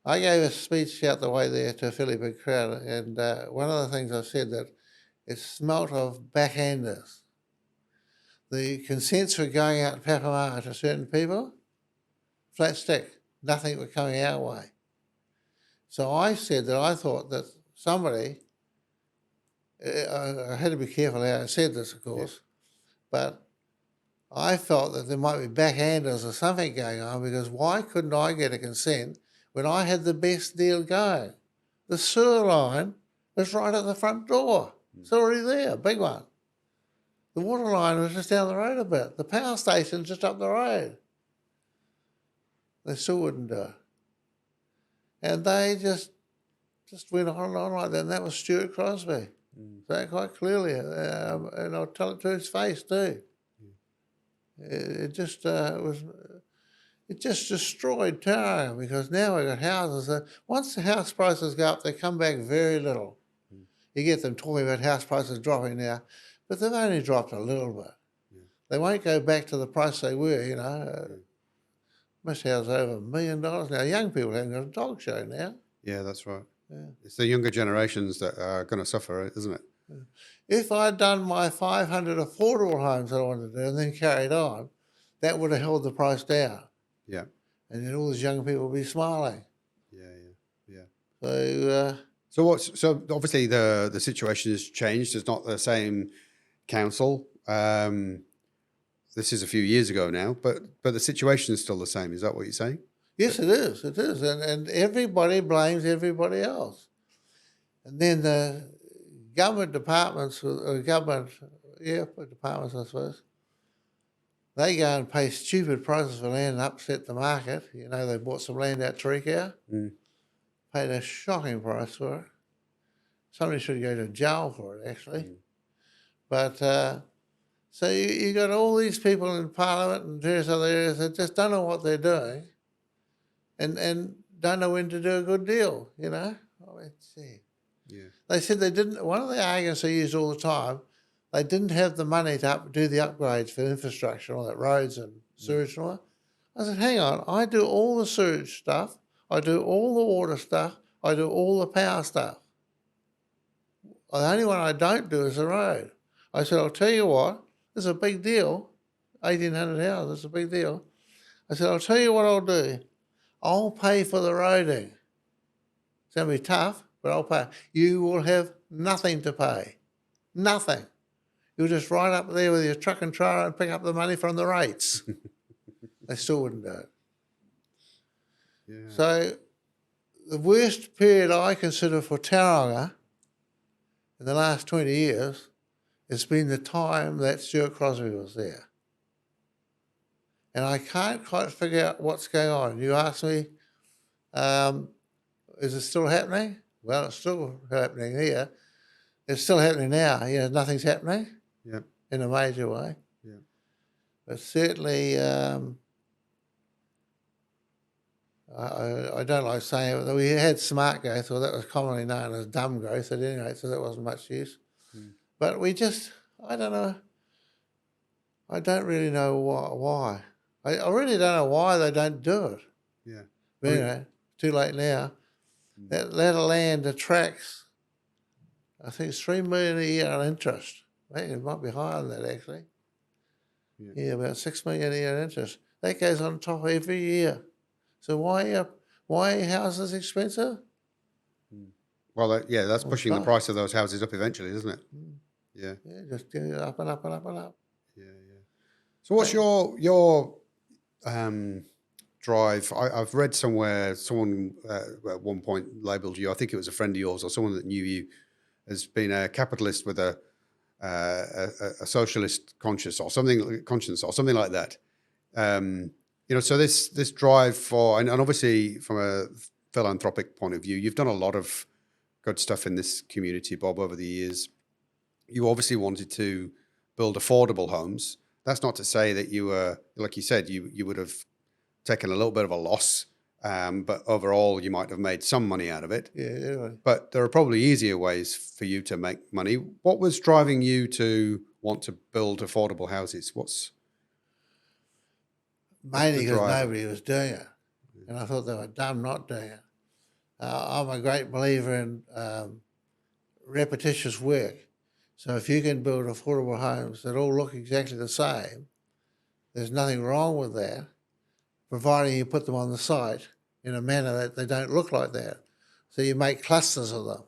gave a speech out the way there to a fairly big crowd, and one of the things I said that it smelt of backhanders. The consents were going out to Matamata to certain people, flat stick, nothing were coming our way. So I said that I thought that somebody, I had to be careful how I said this, of course, but I felt that there might be backhanders or something going on because why couldn't I get a consent when I had the best deal going? The sewer line was right at the front door. It's already there, big one. The water line was just down the road a bit. The power station's just up the road. They still wouldn't do it. And they just went on and on like that, and that was Stuart Crosby. So quite clearly, and I'll tell it to his face too. It just destroyed Tauranga because now we've got houses that once the house prices go up, they come back very little. You get them talking about house prices dropping now, but they've only dropped a little bit. They won't go back to the price they were, you know. Most houses over $1 million now. Young people haven't got a dog show now. Yeah, that's right. Yeah. It's the younger generations that are going to suffer, isn't it? Yeah. If I'd done my 500 affordable homes that I wanted to do and then carried on, that would have held the price down. Yeah. And then all these young people would be smiling. Yeah. So So obviously the situation has changed. It's not the same council. This is a few years ago now, but the situation is still the same. Is that what you're saying? Yes, it is. It is, and everybody blames everybody else. And then the government departments, or government, departments, I suppose, they go and pay stupid prices for land and upset the market. You know, they bought some land out Tauranga, paid a shocking price for it. Somebody should go to jail for it, actually. But so you got all these people in Parliament and various other areas that just don't know what they're doing, and don't know when to do a good deal. You know, let's see. Yeah. They said they didn't. One of the arguments they used all the time, they didn't have the money to do the upgrades for infrastructure, all that roads and sewage and all that. I said, hang on, I do all the sewage stuff, I do all the water stuff, I do all the power stuff. The only one I don't do is the road. I said, I'll tell you what, this is a big deal. 1,800 houses is a big deal. I said, I'll tell you what I'll do. I'll pay for the roading. It's going to be tough, but I'll pay. You will have nothing to pay. Nothing. You'll just ride up there with your truck and trailer and pick up the money from the rates. They still wouldn't do it. Yeah. So the worst period I consider for Tauranga in the last 20 years has been the time that Stuart Crosby was there. And I can't quite figure out what's going on. You ask me, is it still happening? Well, it's still happening here. It's still happening now. You know, nothing's happening in a major way. Yeah. But certainly, I don't like saying it. We had smart growth, or that was commonly known as dumb growth at any rate, so that wasn't much use. But we just, I don't know. I don't really know why. I really don't know why they don't do it. Yeah. But anyway, too late now. That land attracts, I think it's $3 million a year on interest. I think it might be higher than that, actually. Yeah, about $6 million a year in interest. That goes on top every year. So why are houses expensive? Well, that's pushing the price of those houses up eventually, isn't it? Yeah. Yeah, just getting it up and up and up and up. Yeah. So what's your drive? I've read somewhere someone at one point labelled you, I think it was a friend of yours or someone that knew you, as being a capitalist with a socialist conscience or something like that. So this drive for, and obviously from a philanthropic point of view, you've done a lot of good stuff in this community, Bob, over the years. You obviously wanted to build affordable homes. That's not to say that you were, like you said, you would have taken a little bit of a loss, but overall you might have made some money out of it. Yeah, anyway. But there are probably easier ways for you to make money. What was driving you to want to build affordable houses? Mainly because nobody was doing it. And I thought they were dumb not doing it. I'm a great believer in repetitious work. So if you can build affordable homes that all look exactly the same, there's nothing wrong with that, providing you put them on the site in a manner that they don't look like that. So you make clusters of them.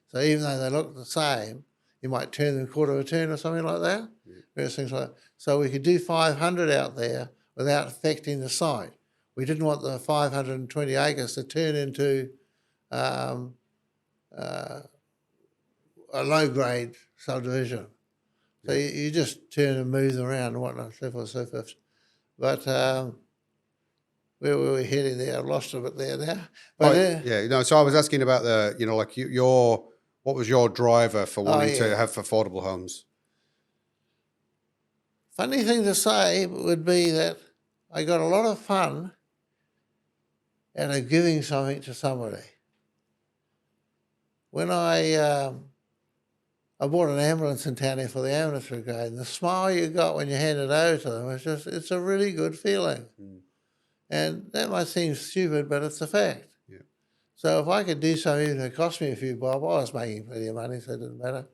So even though they look the same, you might turn them quarter of a turn or something like that. Various things like that. So we could do 500 out there without affecting the site. We didn't want the 520 acres to turn into a low-grade subdivision. So you just turn and move them around and whatnot, so forth, so forth. But where were we heading there? I've lost a bit there now. But, so I was asking about what was your driver for wanting to have affordable homes? Funny thing to say would be that I got a lot of fun out of giving something to somebody. When I bought an ambulance in town here for the ambulance brigade, and the smile you got when you hand it over to them, it's a really good feeling. And that might seem stupid, but it's a fact. Yeah. So if I could do something that cost me a few bob, I was making plenty of money, so it didn't matter,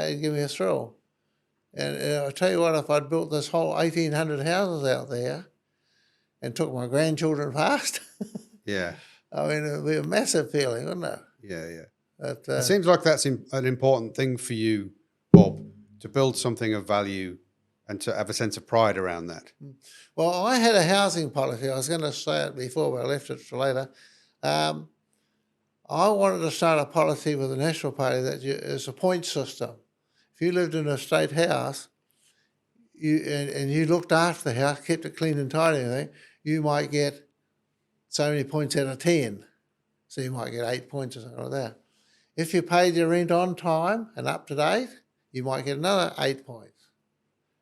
it'd give me a thrill. And I'll tell you what, if I'd built this whole 1,800 houses out there and took my grandchildren past, yeah, I mean, it would be a massive feeling, wouldn't it? Yeah. But, It seems like that's an important thing for you, Bob, to build something of value and to have a sense of pride around that. well, I had a housing policy. I was going to say it before, but I left it for later. I wanted to start a policy with the National Party that is a point system. If you lived in a state house, and you looked after the house, kept it clean and tidy, and everything, you might get so many points out of 10. So you might get 8 points or something like that. If you paid your rent on time and up to date, you might get another 8 points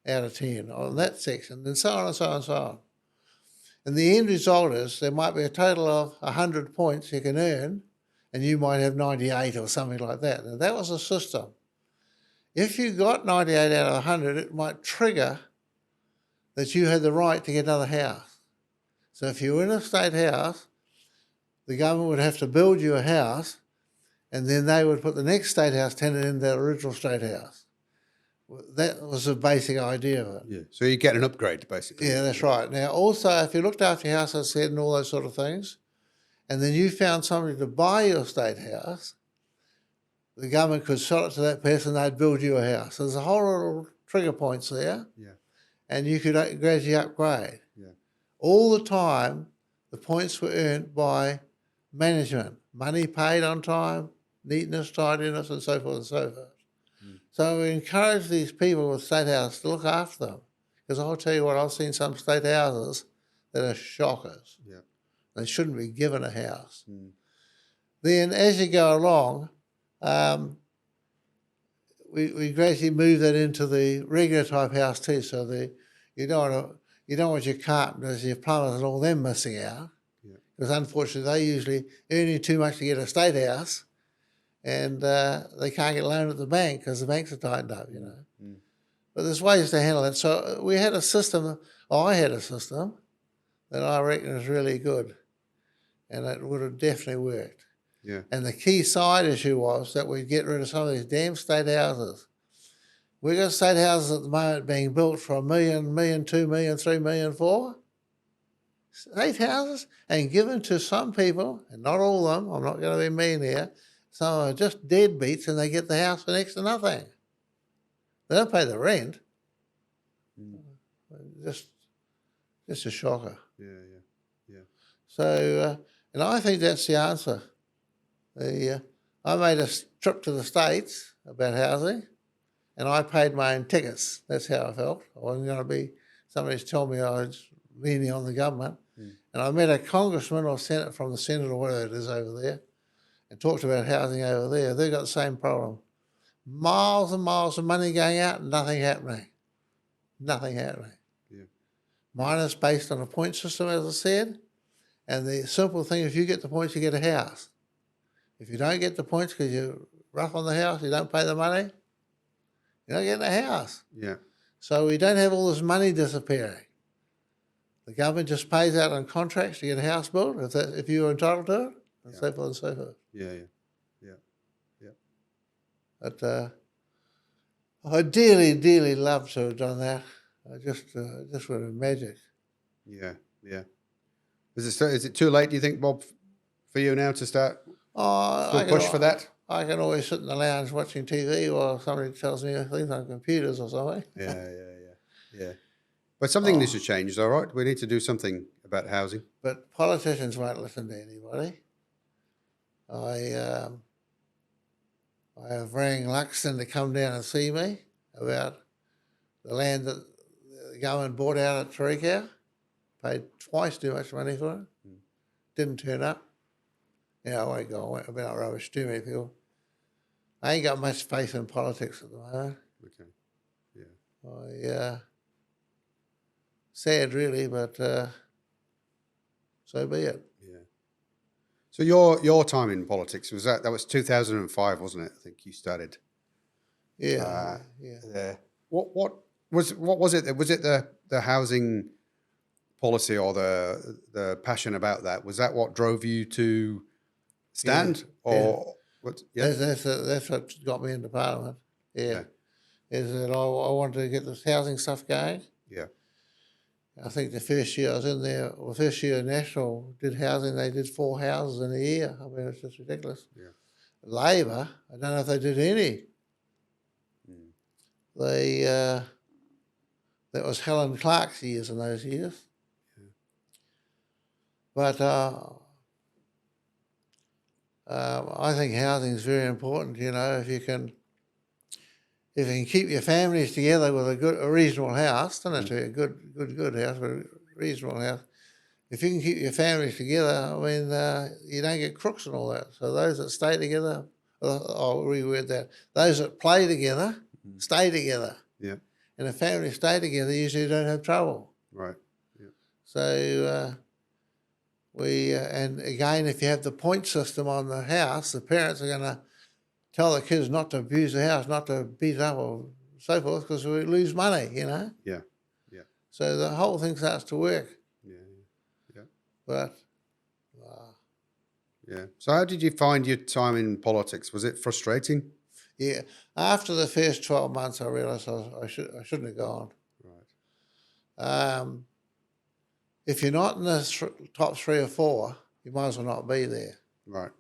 out of 10 on that section, and so on and so on and so on. And the end result is there might be a total of 100 points you can earn, and you might have 98 or something like that. Now, that was a system. If you got 98 out of 100, it might trigger that you had the right to get another house. So if you were in a state house, the government would have to build you a house, and then they would put the next state house tenant in that original state house. That was the basic idea of it. Yeah. So you get an upgrade, basically. Yeah, that's right. Now, also, if you looked after your house, as I said, and all those sort of things, and then you found somebody to buy your state house, the government could sell it to that person, they'd build you a house. So there's a whole lot of trigger points there, Yeah. and you could gradually upgrade. Yeah. All the time, the points were earned by management, money paid on time, neatness, tidiness, and so forth and so forth. So we encourage these people with state houses to look after them. Because I'll tell you what, I've seen some state houses that are shockers. Yeah. They shouldn't be given a house. Then as you go along, we gradually move that into the regular type house too. So you don't want your carpenters, your plumbers and all them missing out. Because unfortunately they usually earning too much to get a state house, and they can't get loaned at the bank because the banks are tightened up, you know. But there's ways to handle it. So we had a system, I had a system that I reckon is really good, and it would have definitely worked. Yeah. And the key side issue was that we'd get rid of some of these damn state houses. We've got state houses at the moment being built for $1 million, $1 million, $2 million, $3 million, $4 million. State houses, and given to some people, and not all of them, I'm not going to be mean here, some are just deadbeats and they get the house for next to nothing. They don't pay the rent. Just a shocker. Yeah. So, and I think that's the answer. I made a trip to the States about housing, and I paid my own tickets. That's how I felt. I wasn't going to be, somebody's told me I was leaning on the government. And I met a congressman or senator from the Senate or whatever it is over there and talked about housing over there. They've got the same problem. Miles and miles of money going out and nothing happening. Nothing happening. Yeah. Mine is based on a point system, as I said. And the simple thing, if you get the points, you get a house. If you don't get the points because you're rough on the house, you don't pay the money, you're not getting a house. Yeah. So we don't have all this money disappearing. The government just pays out on contracts to get a house built if you're entitled to it, and so forth and so forth. Yeah. But I dearly, dearly love to have done that. I just would have been magic. Yeah. Is it too late, do you think, Bob, for you now to start push for that? I can always sit in the lounge watching TV while somebody tells me things on computers or something. Yeah. But something needs to change, all right? We need to do something about housing. But politicians won't listen to anybody. I have rang Clarkson to come down and see me about the land that the government bought out at Tauranga. Paid twice too much money for it. Didn't turn up. I won't go on about rubbish. Too many people. I ain't got much faith in politics at the moment. Okay. Yeah. Sad really, but so be it. Yeah. So your time in politics that was 2005, wasn't it? I think you started. Yeah. What was it? Was it the housing policy or the passion about that? Was that what drove you to stand? What? Yeah. That's what got me into Parliament. Yeah. Is that I wanted to get this housing stuff going. Yeah. I think the first year I was in there, first year National did housing, they did 4 houses in a year. I mean, it's just ridiculous. Yeah. Labor, I don't know if they did any. They that was Helen Clark's years in those years. But I think housing is very important. You know, if you can keep your families together with a reasonable house, doesn't have to be a good house, but a reasonable house. If you can keep your families together, I mean, you don't get crooks and all that. So those that stay together, I'll reword that. Those that play together, stay together. Yeah. And if families stay together, usually don't have trouble. Right. Yeah. So and again, if you have the point system on the house, the parents are going to tell the kids not to abuse the house, not to beat it up or so forth, because we lose money, you know. Yeah. Yeah. So the whole thing starts to work. Yeah. Yeah. But yeah. So how did you find your time in politics? Was it frustrating? yeah, after the first 12 months, I realised I shouldn't have gone. Right. If you're not in the top 3 or 4, you might as well not be there. Right.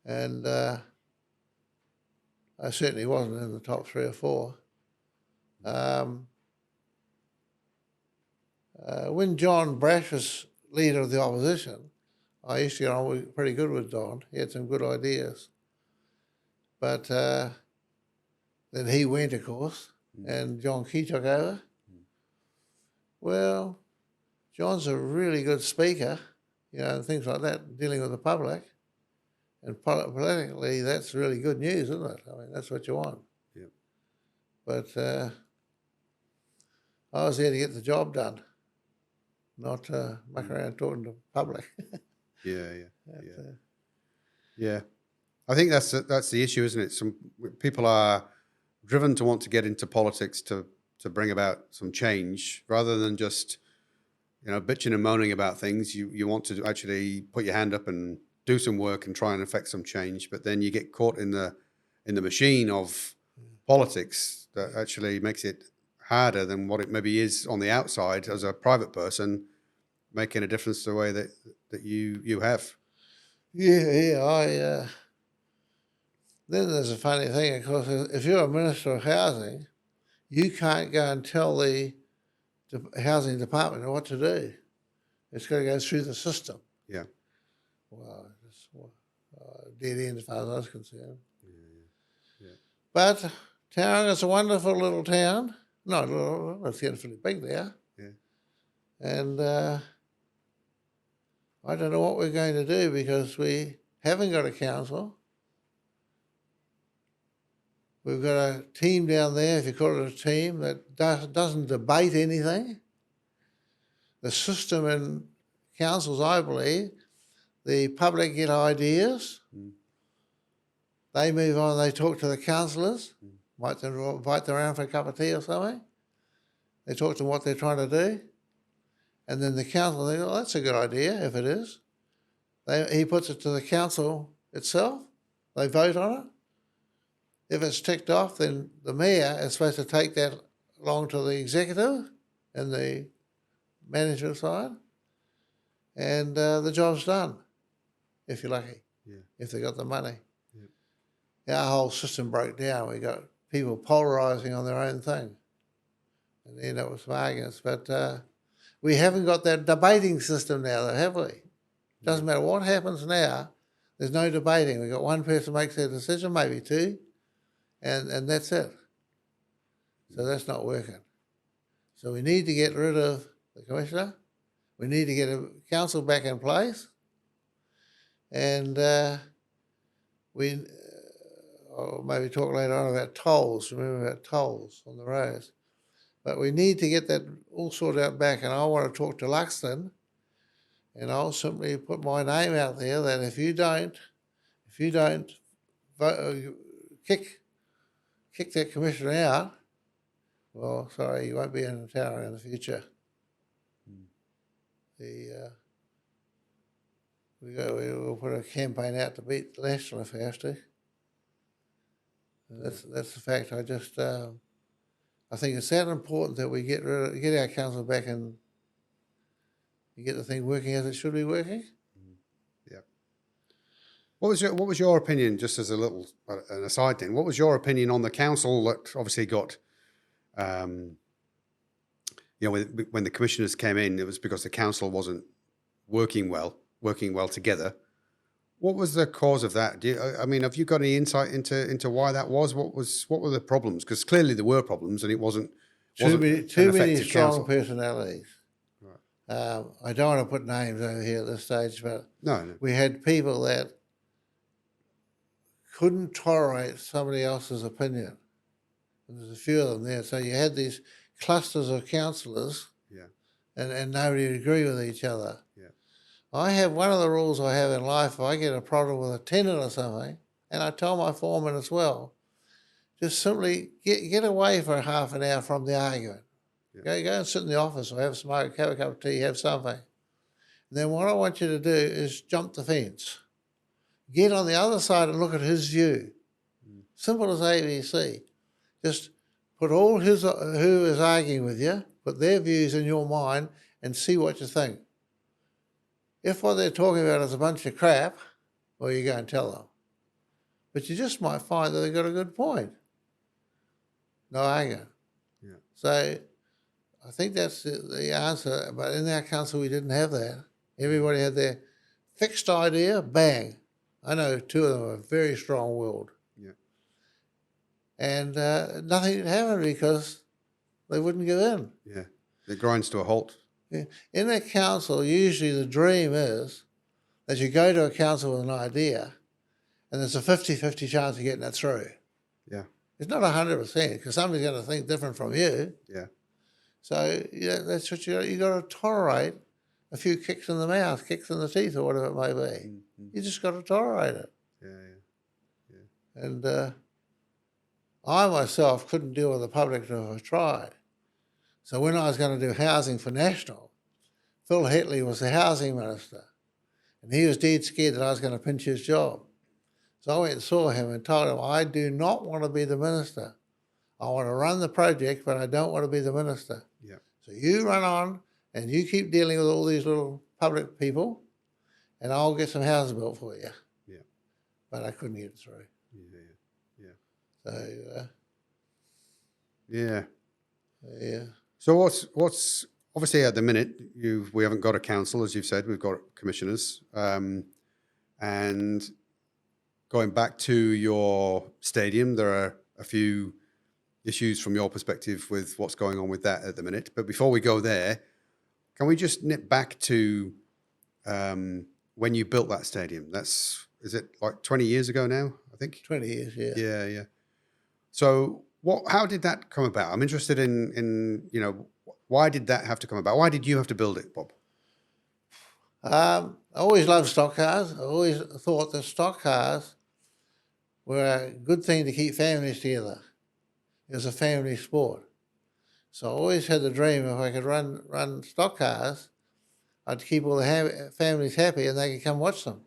And I certainly wasn't in the top 3 or 4. When John Brash was leader of the opposition, I used to get on pretty good with Don. He had some good ideas. But then he went, of course, and John Key took over. Well, John's a really good speaker, you know, and things like that, dealing with the public. And politically, that's really good news, isn't it? I mean, that's what you want. Yeah. But I was there to get the job done, not muck around talking to the public. Yeah. Yeah. I think that's the issue, isn't it? Some people are driven to want to get into politics to bring about some change rather than just, you know, bitching and moaning about things. You want to actually put your hand up and do some work and try and affect some change, but then you get caught in the machine of politics that actually makes it harder than what it maybe is on the outside as a private person, making a difference to the way that you have. Yeah. Then there's a funny thing, of course, if you're a Minister of Housing, you can't go and tell the housing department what to do. It's got to go through the system. Yeah. Well, it's dead end as far as I was concerned. Yeah. But Tauranga's a wonderful little town. Not little, it's getting pretty big there. Yeah. And I don't know what we're going to do because we haven't got a council. We've got a team down there, if you call it a team, that doesn't debate anything. The system in councils, I believe, the public get ideas. They move on, they talk to the councillors, might invite them around for a cup of tea or something. They talk to them what they're trying to do. And then the council thinks, oh, that's a good idea, if it is. He puts it to the council itself. They vote on it. If it's ticked off, then the mayor is supposed to take that along to the executive and the management side, and the job's done, if you're lucky, if they got the money. Yeah. Our whole system broke down. We got people polarising on their own thing, and end up with some arguments. But we haven't got that debating system now, though, have we? Doesn't matter what happens now, there's no debating. We've got one person makes their decision, maybe 2, and that's it. So that's not working. So we need to get rid of the commissioner. We need to get a council back in place. And I'll maybe talk later on about tolls. Remember about tolls on the roads. But we need to get that all sorted out back. And I want to talk to Clarkson, and I'll simply put my name out there that if you don't vote, kick that commissioner out, well, sorry, you won't be in the tower in the future. We'll put a campaign out to beat the National if we have to. And that's the fact. I think it's that important that we get our council back and get the thing working as it should be working. Yeah. What was your opinion, just as a little an aside then? What was your opinion on the council that obviously got, um, when the commissioners came in, it was because the council wasn't working well together. What was the cause of that? I mean, have you got any insight into why that was? What were the problems? Because clearly there were problems, and it wasn't Too an many effective strong council. personalities. Right. I don't want to put names over here at this stage, but No. we had people that couldn't tolerate somebody else's opinion. And there's a few of them there. So you had these clusters of councillors, Yeah. and nobody would agree with each other. Yeah. I have one of the rules I have in life. If I get a problem with a tenant or something, and I tell my foreman as well, just simply get away for half an hour from the argument. Yeah. Go and sit in the office or have a smoke, have a cup of tea, have something. And then what I want you to do is jump the fence. Get on the other side and look at his view. Simple as ABC. Just put all who is arguing with you, put their views in your mind and see what you think. If what they're talking about is a bunch of crap, well, you go and tell them. But you just might find that they've got a good point. No arguing. Yeah. So I think that's the answer. But in our council, we didn't have that. Everybody had their fixed idea, bang. I know two of them are very strong-willed. Yeah. And nothing happened because they wouldn't give in. Yeah. It grinds to a halt. Yeah. In a council, usually the dream is that you go to a council with an idea and there's a 50-50 chance of getting it through. Yeah. It's not 100% because somebody's going to think different from you. Yeah. So that's what you got to tolerate a few kicks in the mouth, kicks in the teeth, or whatever it may be. Mm-hmm. You just got to tolerate it. Yeah. And I myself couldn't deal with the public if I tried. So when I was going to do housing for National, Phil Hetley was the housing minister, and he was dead scared that I was going to pinch his job. So I went and saw him and told him, I do not want to be the minister. I want to run the project, but I don't want to be the minister. Yeah. So you run on and you keep dealing with all these little public people, and I'll get some houses built for you. Yeah. But I couldn't get it through. Yeah. So, Yeah. yeah. So what's obviously at the minute we haven't got a council, as you've said. We've got commissioners, and going back to your stadium, there are a few issues from your perspective with what's going on with that at the minute. But before we go there, can we just nip back to when you built that stadium? Is it like 20 years ago now, I think? 20 years, yeah. Yeah. So how did that come about? I'm interested in why did that have to come about? Why did you have to build it, Bob? I always loved stock cars. I always thought that stock cars were a good thing to keep families together. It was a family sport. So I always had the dream if I could run stock cars, I'd keep all the families happy and they could come watch them.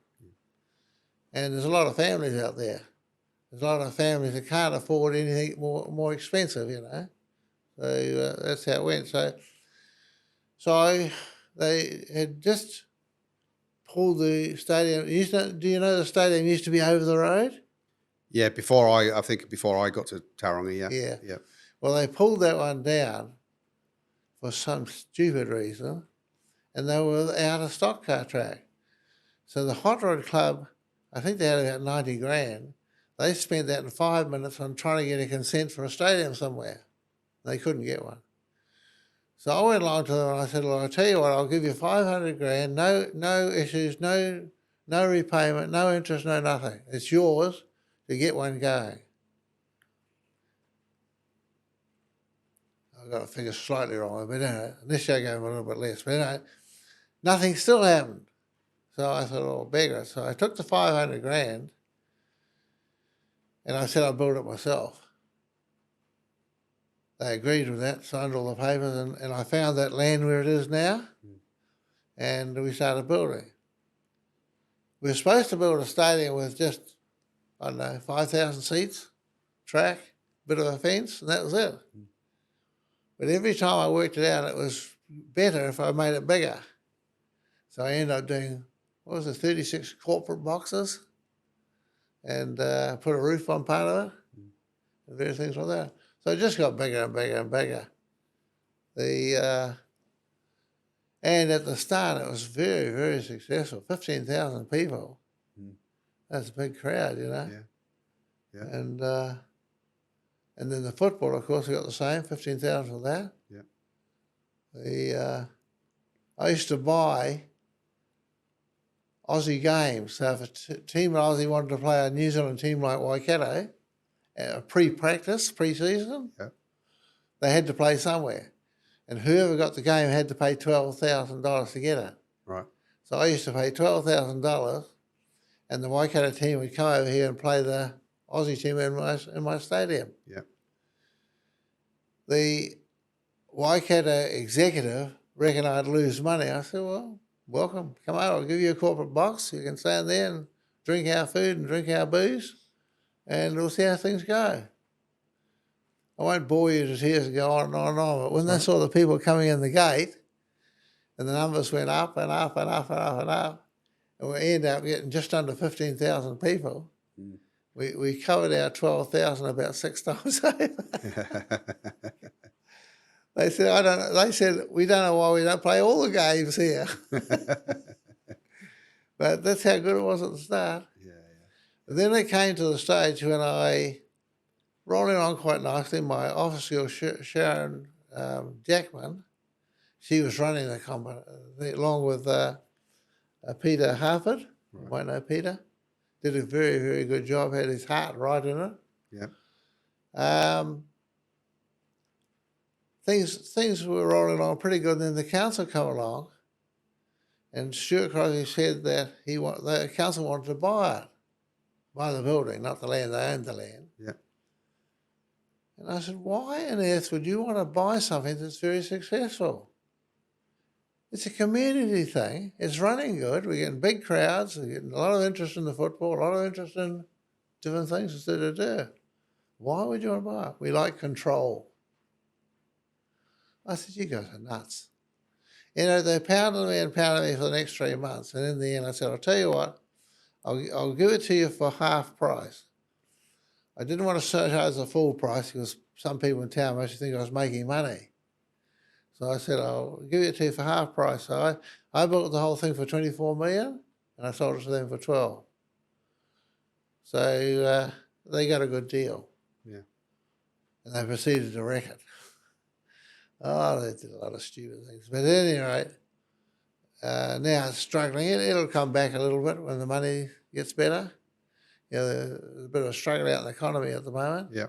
And there's a lot of families out there. There's a lot of families that can't afford anything more expensive, So that's how it went. So they had just pulled the stadium. Do you know the stadium used to be over the road? Yeah, before I got to Tauranga, Yeah. Yeah. Well, they pulled that one down for some stupid reason, and they were without a stock car track. So the Hot Rod Club, I think they had about 90 grand. They spent that in 5 minutes on trying to get a consent for a stadium somewhere. They couldn't get one. So I went along to them and I said, well, I'll tell you what, I'll give you 500 grand, no issues, no repayment, no interest, no nothing. It's yours to get one going. I've got to figure slightly wrong, but initially I gave them a little bit less, but nothing still happened. So I thought, oh, beggar it. So I took the 500 grand and I said I'd build it myself. They agreed with that, signed all the papers, and I found that land where it is now, and we started building. We were supposed to build a stadium with just, 5,000 seats, track, bit of a fence, and that was it. But every time I worked it out, it was better if I made it bigger. So I ended up doing, 36 corporate boxes, and put a roof on part of it, and various things like that. So it just got bigger and bigger and bigger. And at the start, it was very, very successful. 15,000 people. Mm. That's a big crowd, you know. Yeah. And then the football, of course, we got the same, 15,000 for that. Yeah. I used to buy Aussie games. So if a team in Aussie wanted to play a New Zealand team like Waikato, pre-practice, pre-season, Yeah. they had to play somewhere. And whoever got the game had to pay $12,000 to get it. Right. So I used to pay $12,000, and the Waikato team would come over here and play the Aussie team in my stadium. Yeah. The Waikato executive reckoned I'd lose money. I said, well, welcome. Come over. I'll give you a corporate box. You can stand there and drink our food and drink our booze, and we'll see how things go. I won't bore you to tears and go on and on and on, but when they saw the people coming in the gate and the numbers went up and up and up and up and up, and we ended up getting just under 15,000 people, we covered our 12,000 about 6 times over. They said, we don't know why we don't play all the games here. But that's how good it was at the start. Yeah. And then it came to the stage when rolling on quite nicely, my office girl, Sharon Jackman, she was running the company along with Peter Harford. You might know Peter. Did a very, very good job, had his heart right in it. Yeah. Things were rolling on pretty good, and then the council come along, and Stuart Crosby said that the council wanted to buy the building, not the land, they owned the land. Yeah. And I said, why on earth would you want to buy something that's very successful? It's a community thing. It's running good. We're getting big crowds. We're getting a lot of interest in the football, a lot of interest in different things. Why would you want to buy it? We like control. I said, you guys are nuts. You know, they pounded me for the next 3 months. And in the end, I said, I'll tell you what, I'll give it to you for half price. I didn't want to charge the full price because some people in town must think I was making money. So I said, I'll give it to you for half price. So I bought the whole thing for $24 million and I sold it to them for 12. So they got a good deal. Yeah. And they proceeded to wreck it. Oh, they did a lot of stupid things. But at any rate, now it's struggling. It'll come back a little bit when the money gets better. You know, there's a bit of a struggle out in the economy at the moment. Yeah.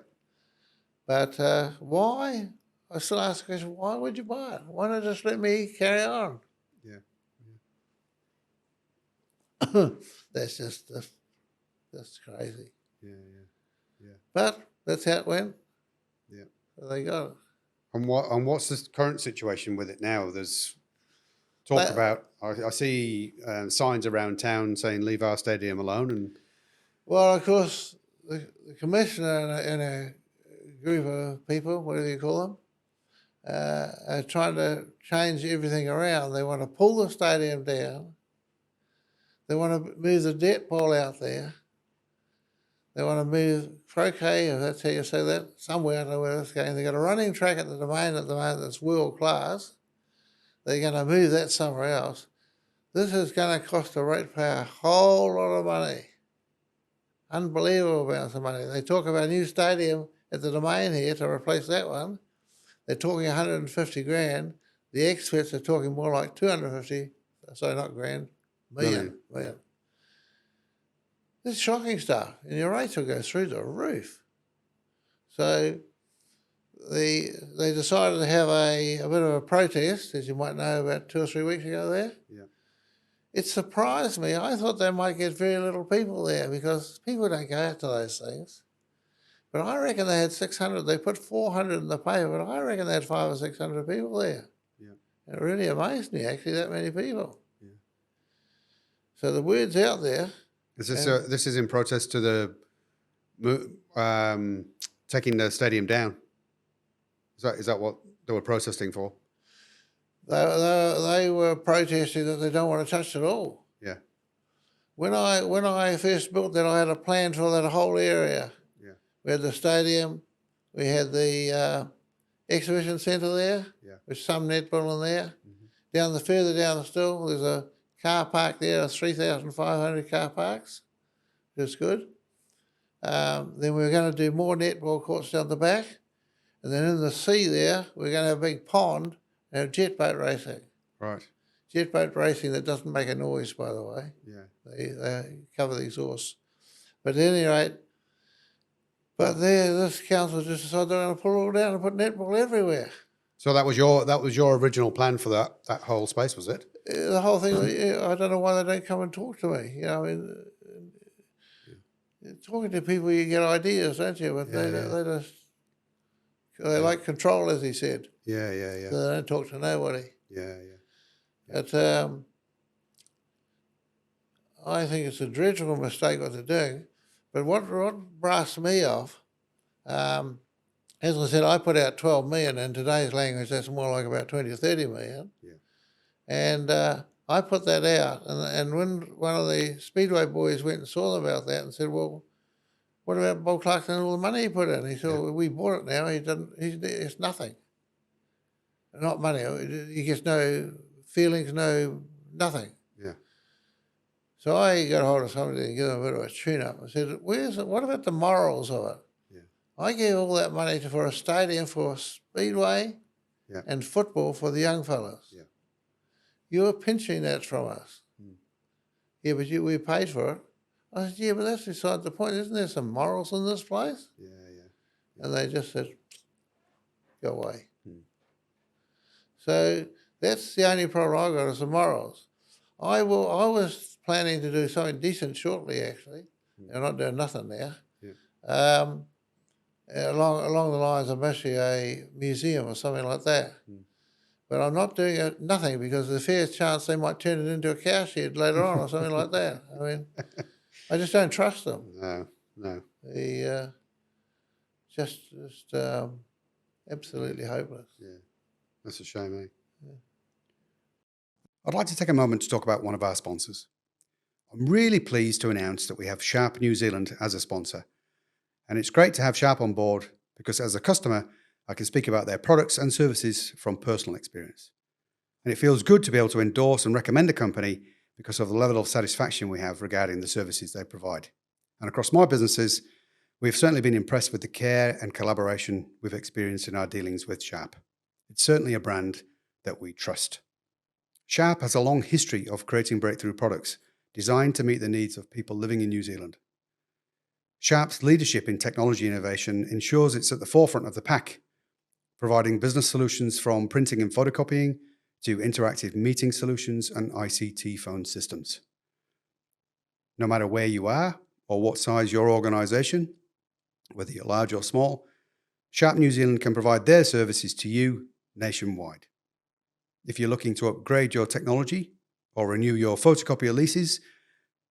But why? I still ask the question, why would you buy it? Why not just let me carry on? Yeah. That's crazy. Yeah. But that's how it went. Yeah. So they got it. And what's the current situation with it now? There's talk about. I see signs around town saying "Leave our stadium alone." And well, of course, the commissioner and a group of people, whatever you call them, are trying to change everything around. They want to pull the stadium down. They want to move the debt pole out there. They want to move croquet, if that's how you say that, somewhere. I don't know where that's going. They've got a running track at the Domain at the moment that's world class. They're going to move that somewhere else. This is going to cost the ratepayer a whole lot of money. Unbelievable amounts of money. They talk about a new stadium at the Domain here to replace that one. They're talking 150 grand. The experts are talking more like 250, sorry, not grand, million. It's shocking stuff, and your rates will go through the roof. So they decided to have a bit of a protest, as you might know, about 2 or 3 weeks ago there. yeah. It surprised me. I thought they might get very little people there because people don't go out to those things. But I reckon they had 600. They put 400 in the paper, but I reckon they had 500 or 600 people there. Yeah. And it really amazed me, actually, that many people. Yeah. So the word's out there. Is this this is in protest to the taking the stadium down? Is that what they were protesting for? They were protesting that they don't want to touch it all. Yeah. When I first built that, I had a plan for that whole area. Yeah. We had the stadium, we had the exhibition centre there, Yeah. with some netball in there. Mm-hmm. Further down still, there's a car park there, 3,500 car parks, which is good. Then we were going to do more netball courts down the back. And then in the sea there, we're going to have a big pond and have jet boat racing. Right. Jet boat racing that doesn't make a noise, by the way. Yeah. They cover the exhaust. But at any rate, this council just decided they're going to pull it all down and put netball everywhere. So that was your original plan for that whole space, was it? The whole thing, I don't know why they don't come and talk to me. You know, I mean, talking to people, you get ideas, don't you? But they like control, as he said. Yeah, yeah, yeah. So they don't talk to nobody. Yeah, yeah. But I think it's a dreadful mistake what they're doing. But what brassed me off, as I said, I put out 12 million. In today's language, that's more like about 20 or 30 million. Yeah. And I put that out. And when one of the Speedway boys went and saw them about that and said, well, what about Bob Clarkson and all the money he put in? He said, well, we bought it now. It's nothing. Not money. He gets no feelings, nothing. Yeah. So I got hold of somebody and give them a bit of a tune-up. I said, what about the morals of it? Yeah. I gave all that money for a stadium for Speedway and football for the young fellas. Yeah. You were pinching that from us. Yeah, but we paid for it. I said, yeah, but that's beside the point. Isn't there some morals in this place? Yeah, yeah. And they just said, go away. So that's the only problem I got is the morals. I was planning to do something decent shortly, actually. I'm not doing nothing now. Yeah. Along the lines of maybe a museum or something like that. But I'm not doing nothing because there's a fair chance they might turn it into a cow shed later on or something like that. I mean, I just don't trust them. No. Just absolutely hopeless. Yeah. That's a shame, eh? Yeah. I'd like to take a moment to talk about one of our sponsors. I'm really pleased to announce that we have Sharp New Zealand as a sponsor. And it's great to have Sharp on board because as a customer, I can speak about their products and services from personal experience. And it feels good to be able to endorse and recommend a company because of the level of satisfaction we have regarding the services they provide. And across my businesses, we've certainly been impressed with the care and collaboration we've experienced in our dealings with Sharp. It's certainly a brand that we trust. Sharp has a long history of creating breakthrough products designed to meet the needs of people living in New Zealand. Sharp's leadership in technology innovation ensures it's at the forefront of the pack, providing business solutions from printing and photocopying to interactive meeting solutions and ICT phone systems. No matter where you are or what size your organisation, whether you're large or small, Sharp New Zealand can provide their services to you nationwide. If you're looking to upgrade your technology or renew your photocopier leases,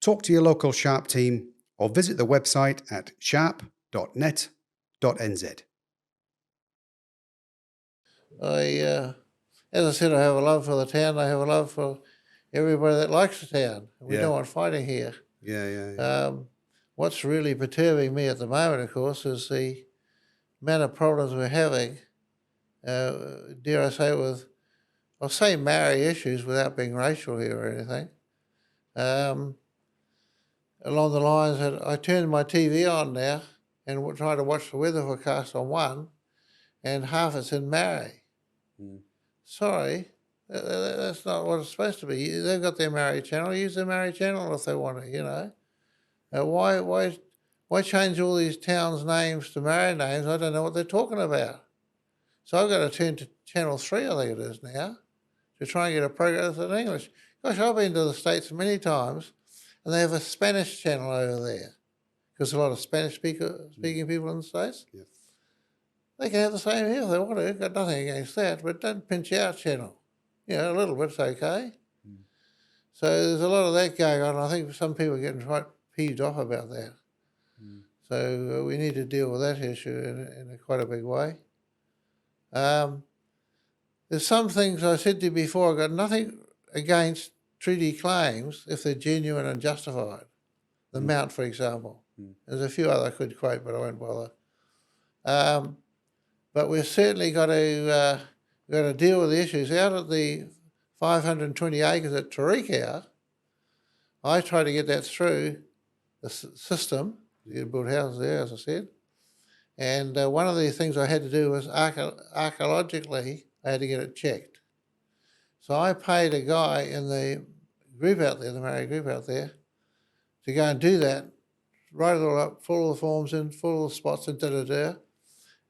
talk to your local Sharp team or visit the website at sharp.net.nz. As I said, I have a love for the town. I have a love for everybody that likes the town. We don't want fighting here. Yeah. What's really perturbing me at the moment, of course, is the amount of problems we're having, dare I say, I'll say marry issues without being racial here or anything. Along the lines that I turn my TV on now and try to watch the weather forecast on one, and half it's in Maori. Sorry, that's not what it's supposed to be. They've got their Maori channel. Use their Maori channel if they want to, you know. Why change all these towns' names to Maori names? I don't know what they're talking about. So I've got to turn to Channel 3, I think it is now, to try and get a program in English. Gosh, I've been to the States many times, and they have a Spanish channel over there because a lot of Spanish speaking people in the States. Yeah. They can have the same here if they want to. Got nothing against that, but don't pinch our channel. You know, a little bit's okay. So there's a lot of that going on. I think some people are getting quite peeved off about that. So we need to deal with that issue in quite a big way. There's some things I said to you before. I've got nothing against treaty claims if they're genuine and justified. The Mount, for example. There's a few other I could quote, but I won't bother. But we've certainly got to deal with the issues. Out of the 520 acres at Tauranga, I tried to get that through the system. You can build houses there, as I said. And one of the things I had to do was archaeologically, I had to get it checked. So I paid a guy in the group out there, the Maori group out there, to go and do that, write it all up, fill all the forms in, fill all the spots in,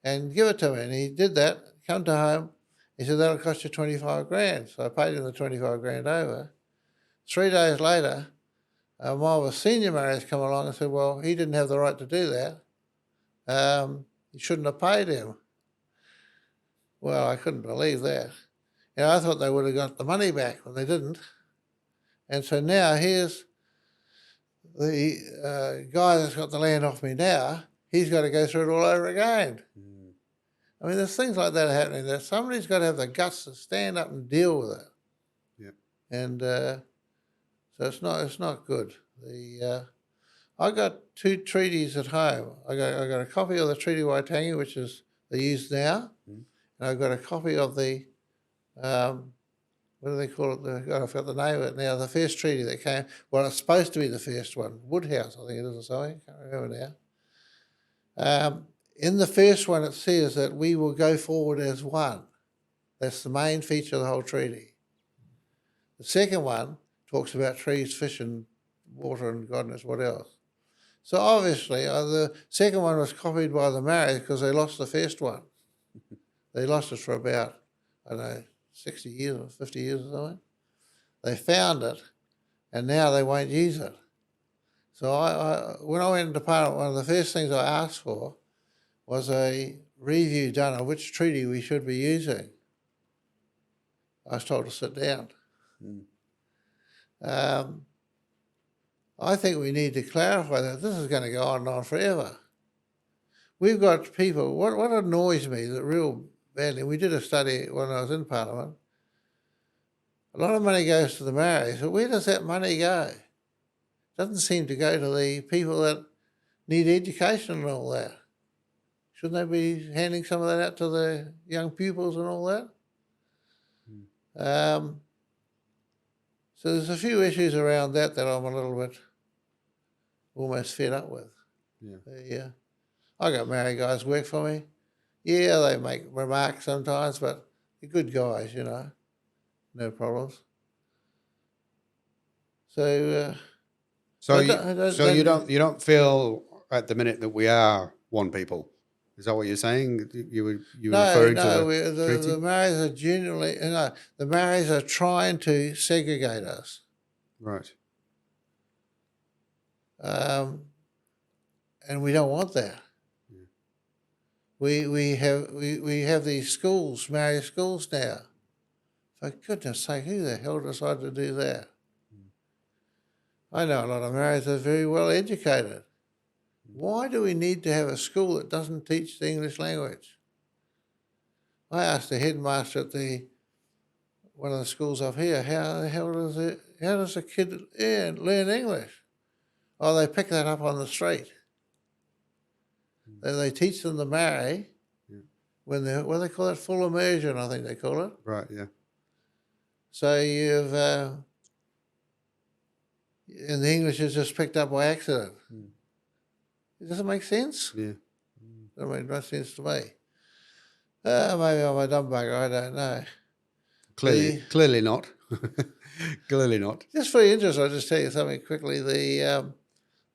and give it to me. And he did that, come to home. He said, that'll cost you 25 grand. So I paid him the 25 grand over. 3 days later, one of the senior Maoris come along and said, well, he didn't have the right to do that. You shouldn't have paid him. Well, I couldn't believe that. I thought they would have got the money back, but they didn't. And so now here's the guy that's got the land off me now. He's got to go through it all over again. I mean, there's things like that happening. That somebody's got to have the guts to stand up and deal with it. Yeah. And so it's not good. I got 2 treaties at home. I got a copy of the Treaty of Waitangi, which is they use now, and I've got a copy of the what do they call it? I forgot the name of it now. The first treaty that came. Well, it's supposed to be the first one. Woodhouse, I think it is, or something. I can't remember now. In the first one, it says that we will go forward as one. That's the main feature of the whole treaty. The second one talks about trees, fish, and water, and God knows what else. So obviously, the second one was copied by the Maoris because they lost the first one. They lost it for about, I don't know, 60 years or 50 years or something. They found it, and now they won't use it. So when I went into Parliament, one of the first things I asked for was a review done on which treaty we should be using. I was told to sit down. I think we need to clarify that this is going to go on and on forever. We've got people, what annoys me that real badly, we did a study when I was in Parliament, a lot of money goes to the Maoris, but where does that money go? It doesn't seem to go to the people that need education and all that. Shouldn't they be handing some of that out to the young pupils and all that? So there's a few issues around that I'm a little bit almost fed up with. Yeah. I got Maori guys work for me. Yeah, they make remarks sometimes, but they're good guys, no problems. So you don't feel at the minute that we are one people. Is that what you're saying? You were referring to the Maoris are genuinely the Maoris are trying to segregate us. Right. And we don't want that. We have these schools, Maori schools now. For goodness sake, who the hell decided to do that? I know a lot of Maoris are very well educated. Why do we need to have a school that doesn't teach the English language? I asked the headmaster at one of the schools up here, how does a kid learn English? Oh, they pick that up on the street. They teach them the Maori when they're, what do they call it? Full immersion, I think they call it. Right, yeah. So you've, and the English is just picked up by accident. Does it make sense? Yeah. Doesn't make much sense to me. Maybe I'm a dumb bugger, I don't know. Clearly not. Clearly not. Just for your interest, I'll just tell you something quickly. The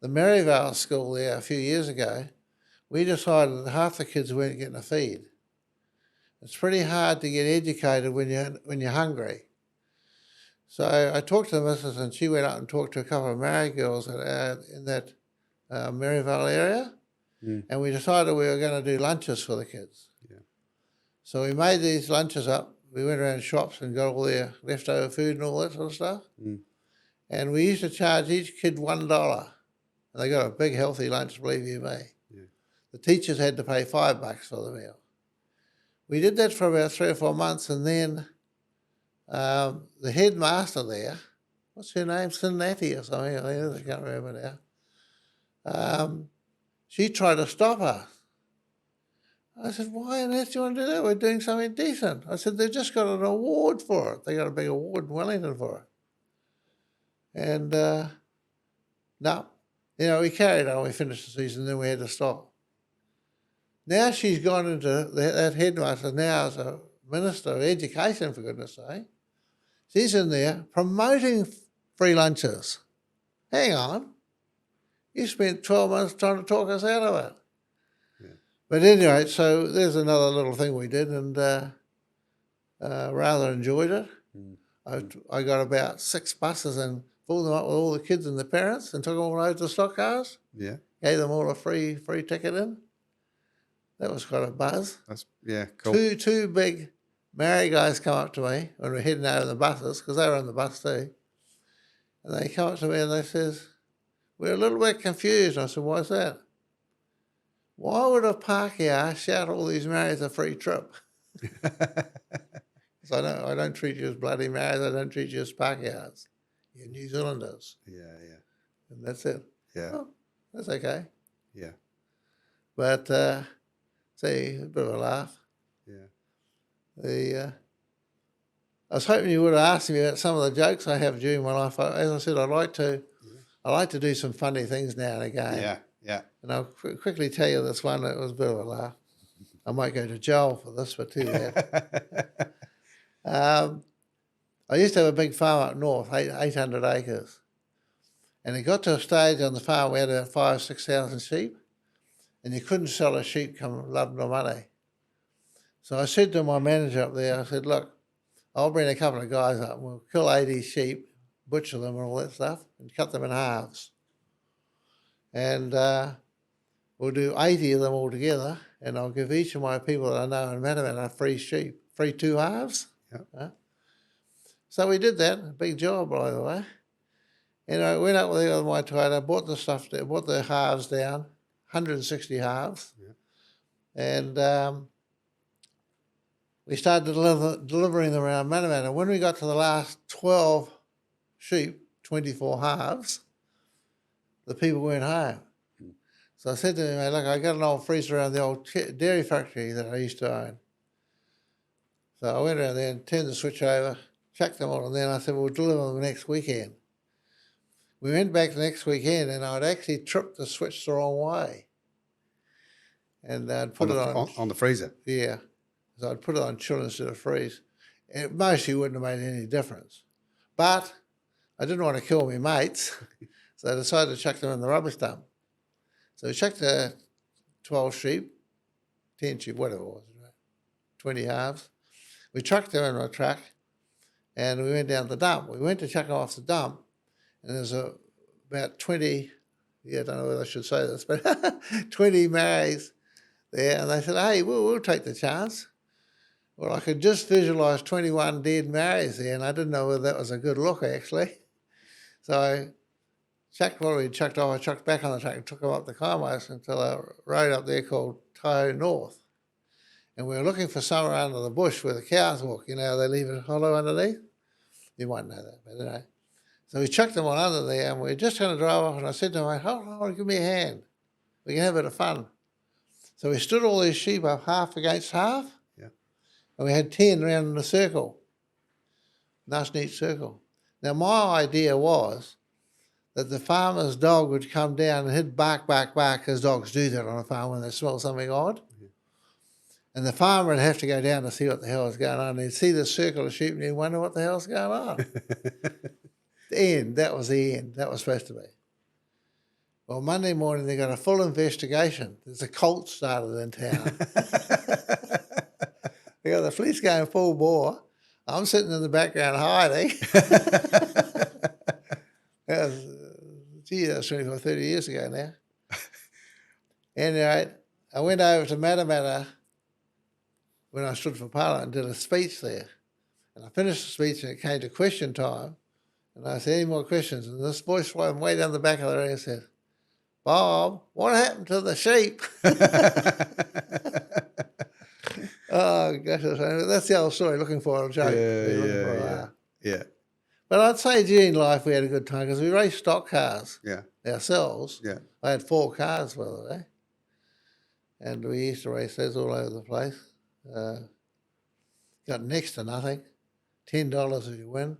Maryvale school there a few years ago, we decided that half the kids weren't getting a feed. It's pretty hard to get educated when you're hungry. So I talked to the missus, and she went out and talked to a couple of Maori girls in that Maryvale area, and we decided we were going to do lunches for the kids. Yeah. So we made these lunches up. We went around shops and got all their leftover food and all that sort of stuff. And we used to charge each kid $1. And they got a big, healthy lunch, believe you me. Yeah. The teachers had to pay $5 for the meal. We did that for about 3 or 4 months, and then the headmaster there what's her name? Cincinnati or something. I can't remember now. She tried to stop us. I said, why on earth do you want to do that? We're doing something decent. I said, they've just got an award for it. They got a big award in Wellington for it. And no, we carried on. We finished the season, then we had to stop. Now she's gone into that headmaster now as a Minister of Education, for goodness sake. She's in there promoting free lunches. Hang on. You spent 12 months trying to talk us out of it. Yeah. But anyway, so there's another little thing we did, and rather enjoyed it. I got about 6 buses and filled them up with all the kids and the parents and took them all over to stock cars. Yeah. Gave them all a free ticket in. That was quite a buzz. Cool. Two big Maori guys come up to me when we're heading out of the buses, because they were on the bus too. And they come up to me and they says, we're a little bit confused. I said, why's that? Why would a Pākehā shout all these Maoris a free trip? So I don't treat you as bloody Maoris. I don't treat you as Pākehās. You're New Zealanders. Yeah. And that's it. Yeah. Oh, that's okay. Yeah. But, see, a bit of a laugh. Yeah. I was hoping you would have asked me about some of the jokes I have during my life. As I said, I like to do some funny things now and again. Yeah. And I'll quickly tell you this one. It was a bit of a laugh. I might go to jail for this, but too bad. I used to have a big farm up north, 800 acres. And it got to a stage on the farm we had about 5,000 or 6,000 sheep, and you couldn't sell a sheep come love no money. So I said to my manager up there, I said, look, I'll bring a couple of guys up and we'll kill 80 sheep, butcher them and all that stuff, and cut them in halves. And we'll do 80 of them all together, and I'll give each of my people that I know in Matamata free sheep, free 2 halves. Yep. So we did that, a big job, by the way. And I went up there with my Toyota, bought the halves down, 160 halves. Yeah. And we started delivering them around Matamata. When we got to the last 12 sheep, 24 halves, the people weren't home. So I said to him, look, I got an old freezer around the old dairy factory that I used to own. So I went around there and turned the switch over, chucked them all, and then I said, we'll deliver them next weekend. We went back the next weekend, and I'd actually tripped the switch the wrong way. And I'd put it on the freezer? Yeah. So I'd put it on chill instead of freeze. It mostly wouldn't have made any difference. But I didn't want to kill my mates, so I decided to chuck them in the rubbish dump. So we chucked the 12 sheep, 10 sheep, whatever it was, 20 halves. We trucked them in my truck, and we went down the dump. We went to chuck them off the dump, and there's about 20, I don't know whether I should say this, but 20 Maoris there, and they said, hey, we'll take the chance. Well, I could just visualise 21 dead Maoris there, and I didn't know whether that was a good look, actually. So I chucked what we chucked off, I chucked back on the truck and took them up the Kaimais until a road up there called Tauranga North. And we were looking for somewhere under the bush where the cows walk. You know, they leave it hollow underneath. You might know that, but anyway. So we chucked them on under there, and we were just going to drive off, and I said to him, hold on, give me a hand. We can have a bit of fun. So we stood all these sheep up half against half, and we had 10 round in a circle. Nice, neat circle. Now, my idea was that the farmer's dog would come down and he'd bark, bark, bark, because dogs do that on a farm when they smell something odd. And the farmer would have to go down to see what the hell was going on. He'd see the circle of sheep and he'd wonder what the hell's going on. The end. That was the end. That was supposed to be. Well, Monday morning they got a full investigation. There's a cult started in town. They got the police going full bore. I'm sitting in the background hiding. That was 25, 30 years ago now. Anyway, I went over to Matamata when I stood for Parliament and did a speech there. And I finished the speech and it came to question time. And I said, any more questions? And this voice from way down the back of the room said, Bob, what happened to the sheep? Oh, gosh, that's the old story, looking for a joke. Yeah. But I'd say during life we had a good time because we raced stock cars Yeah. ourselves. Yeah. I had 4 cars, by the way, and we used to race those all over the place. Got next to nothing, $10 if you win,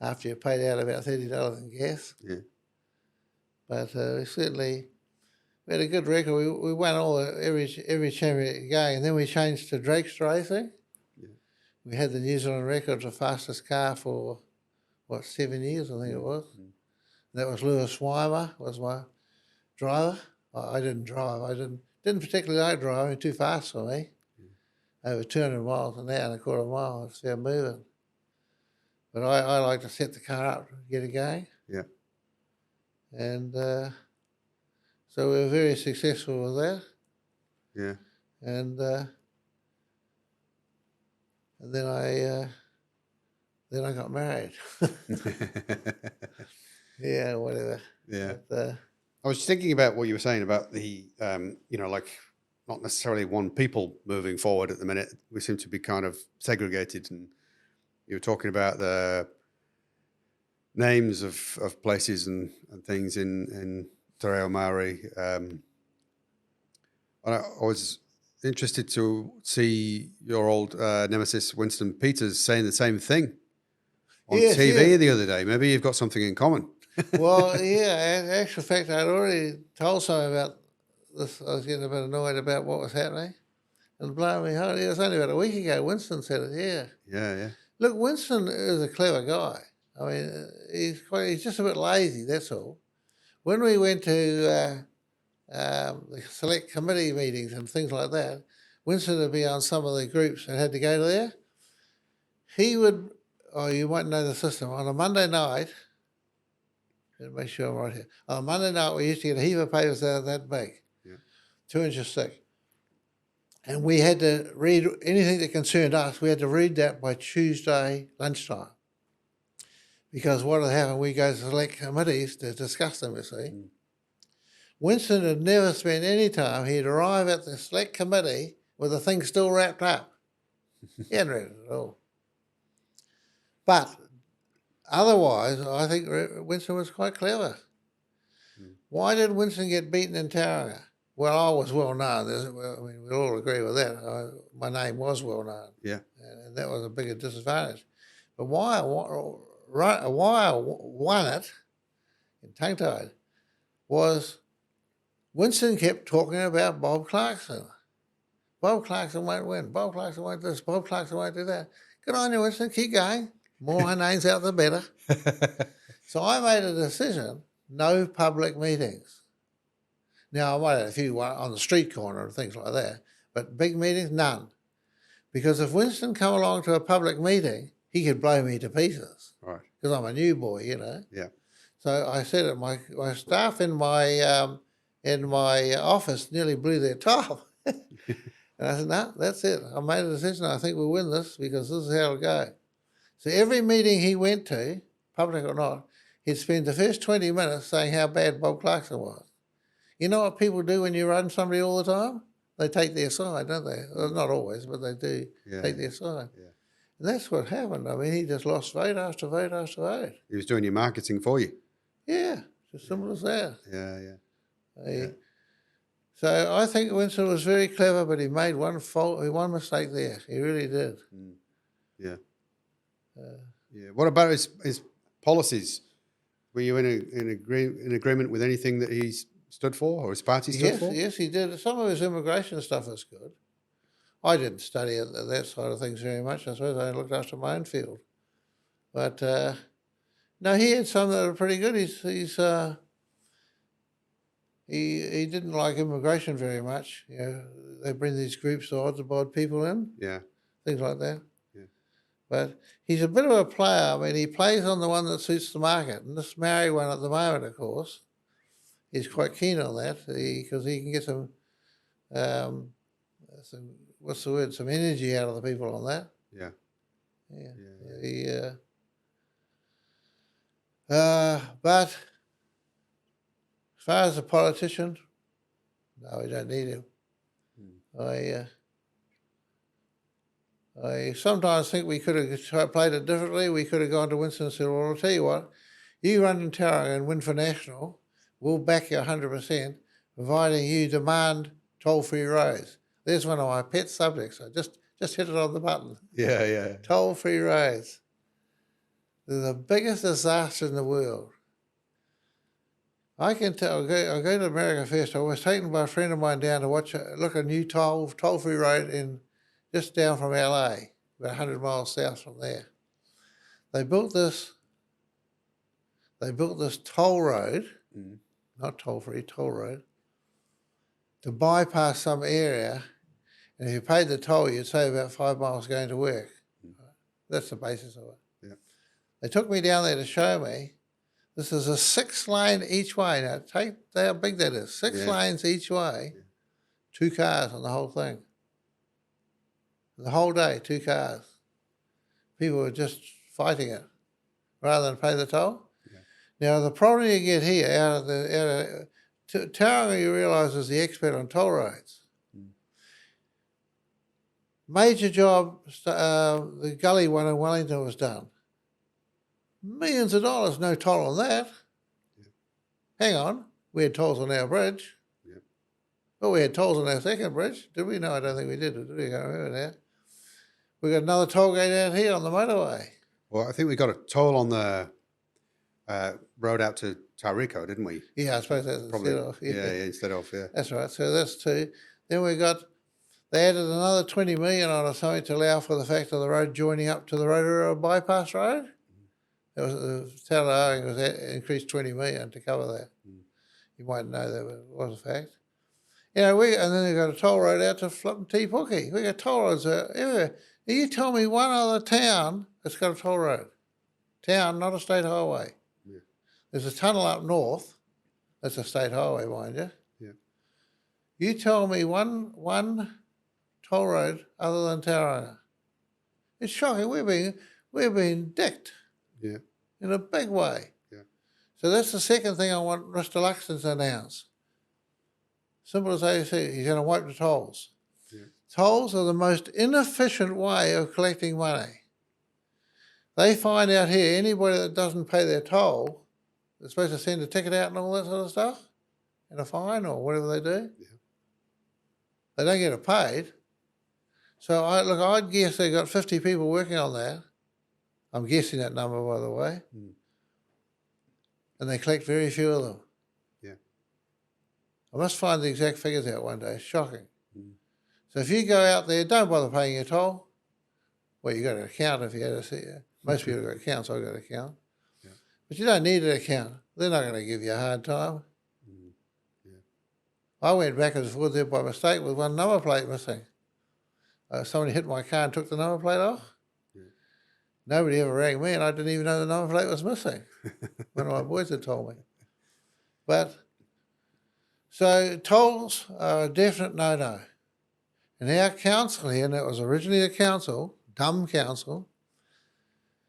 after you paid out about $30 in gas. Yeah. But we had a good record. We won every championship going, and then we changed to dragster racing. Yeah. We had the New Zealand record, the fastest car for 7 years, I think it was. That was Lewis Weimer was my driver. I didn't drive. I didn't particularly like driving. Too fast for me. Over 200 miles an hour and a quarter mile. It's fair moving. But I like to set the car up, get it going. Yeah. And so we were very successful with that. Yeah. And then I got married. Yeah, whatever. Yeah. But, I was thinking about what you were saying about the, like not necessarily one people moving forward at the minute. We seem to be kind of segregated, and you were talking about the names of places and things in Te Reo Maori. I was interested to see your old nemesis Winston Peters saying the same thing on Yes, TV yes. the other day. Maybe you've got something in common. well, yeah, in actual fact, I'd already told someone about this. I was getting a bit annoyed about what was happening. And blow me heart, it was only about a week ago, Winston said it, yeah. Yeah, yeah. Look, Winston is a clever guy. I mean, he's just a bit lazy, that's all. When we went to the select committee meetings and things like that, Winston would be on some of the groups and had to go to there. He would, you might know the system, on a Monday night, make sure I'm right here. On a Monday night, we used to get a heap of papers that big, 2 inches thick. And we had to read anything that concerned us. We had to read that by Tuesday lunchtime. Because what had happened, we go to select committees to discuss them, you see. Winston had never spent any time. He'd arrive at the select committee with the thing still wrapped up. He hadn't read it at all. But otherwise, I think Winston was quite clever. Why did Winston get beaten in Tauranga? Well, I was well known. I mean, we all agree with that. My name was well known. Yeah. And that was a bigger disadvantage. But why I won it in tongue-tied was Winston kept talking about Bob Clarkson. Bob Clarkson won't win. Bob Clarkson won't do this. Bob Clarkson won't do that. Good on you, Winston. Keep going. More names out, the better. So I made a decision, no public meetings. Now, I might have a few on the street corner and things like that, but big meetings, none. Because if Winston come along to a public meeting, he could blow me to pieces. Right. Because I'm a new boy, you know. Yeah. So I said it, my staff in my office nearly blew their top. And I said, no, that's it. I made a decision. I think we'll win this because this is how it'll go. So every meeting he went to, public or not, he'd spend the first 20 minutes saying how bad Bob Clarkson was. You know what people do when you run somebody all the time? They take their side, don't they? Well, not always, but they do take their side. Yeah. And that's what happened. I mean, he just lost vote after vote after vote. He was doing your marketing for you. Yeah, it's as simple as that. Yeah, yeah. So I think Winston was very clever, but he made one mistake there. He really did. Yeah. Yeah. What about his policies? Were you in agreement with anything that he stood for or his party stood for? Yes, he did. Some of his immigration stuff was good. I didn't study that side of things very much. I suppose I looked after my own field. But no, he had some that were pretty good. He didn't like immigration very much. You know, they bring these groups of odds about people in. Yeah. Things like that. Yeah. But he's a bit of a player. I mean, he plays on the one that suits the market. And this Maori one at the moment, of course, he's quite keen on that because he can get some what's the word? Some energy out of the people on that. Yeah. Yeah. But as far as a politician, no, we don't need him. I sometimes think we could have played it differently. We could have gone to Winston and said, well, I'll tell you what, you run in Tauranga and win for national, we'll back you 100%, providing you demand toll-free roads. There's one of my pet subjects. I just hit it on the button. Yeah. Toll-free roads. They're the biggest disaster in the world. I can tell. I go to America first. I was taken by a friend of mine down to look at a new toll-free road just down from LA, about 100 miles south from there. They built this toll road, not toll-free, toll road, to bypass some area, and if you paid the toll, you'd save about 5 miles going to work. That's the basis of it. Yeah. They took me down there to show me. This is a 6-lane each way. Now, take how big that is. 6 lanes each way, 2 cars on the whole thing. The whole day, 2 cars. People were just fighting it rather than pay the toll. Yeah. Now, the problem you get here out of Tauranga, you realise, is the expert on toll roads. Major job, the gully one in Wellington was done. Millions of dollars, no toll on that. Yeah. Hang on, we had tolls on our bridge. Yeah. But we had tolls on our second bridge. Did we? No, I don't think we did. Did we? I can't remember now. We got another toll gate out here on the motorway. Well, I think we got a toll on the road out to Tauriko, didn't we? Yeah, I suppose that's probably instead of. Yeah, instead of, yeah. That's right. So that's 2. Then they added another 20 million on or something to allow for the fact of the road joining up to the Rotorua bypass road. It was the town of Tauranga was increased 20 million to cover that. You might know that, but it was a fact. You know, and then they got a toll road out to flipping Te Puke. We got toll roads everywhere. Now you tell me one other town that's got a toll road. Town, not a state highway. Yeah. There's a tunnel up north. That's a state highway, mind you. Yeah. You tell me one toll road other than Tauranga. It's shocking. We're being dicked. Yeah. In a big way. Yeah. So that's the second thing I want Mr. Clarkson to announce. Simple as ABC, he's going to wipe the tolls. Yeah. Tolls are the most inefficient way of collecting money. They find out here anybody that doesn't pay their toll, they're supposed to send a ticket out and all that sort of stuff, and a fine or whatever they do. Yeah. They don't get it paid. So I'd guess they got 50 people working on that. I'm guessing that number, by the way. And they collect very few of them. Yeah. I must find the exact figures out one day. It's shocking. So if you go out there, don't bother paying your toll. Well, you got an account if you had to see it. Most people got accounts. I've got an account. Yeah. But you don't need an account. They're not going to give you a hard time. Yeah. I went back and forth there by mistake with one number plate missing. Somebody hit my car and took the number plate off. Nobody ever rang me, and I didn't even know the number plate was missing. One of my boys had told me. But, so tolls are a definite no-no. And our council here, and it was originally a council, dumb council,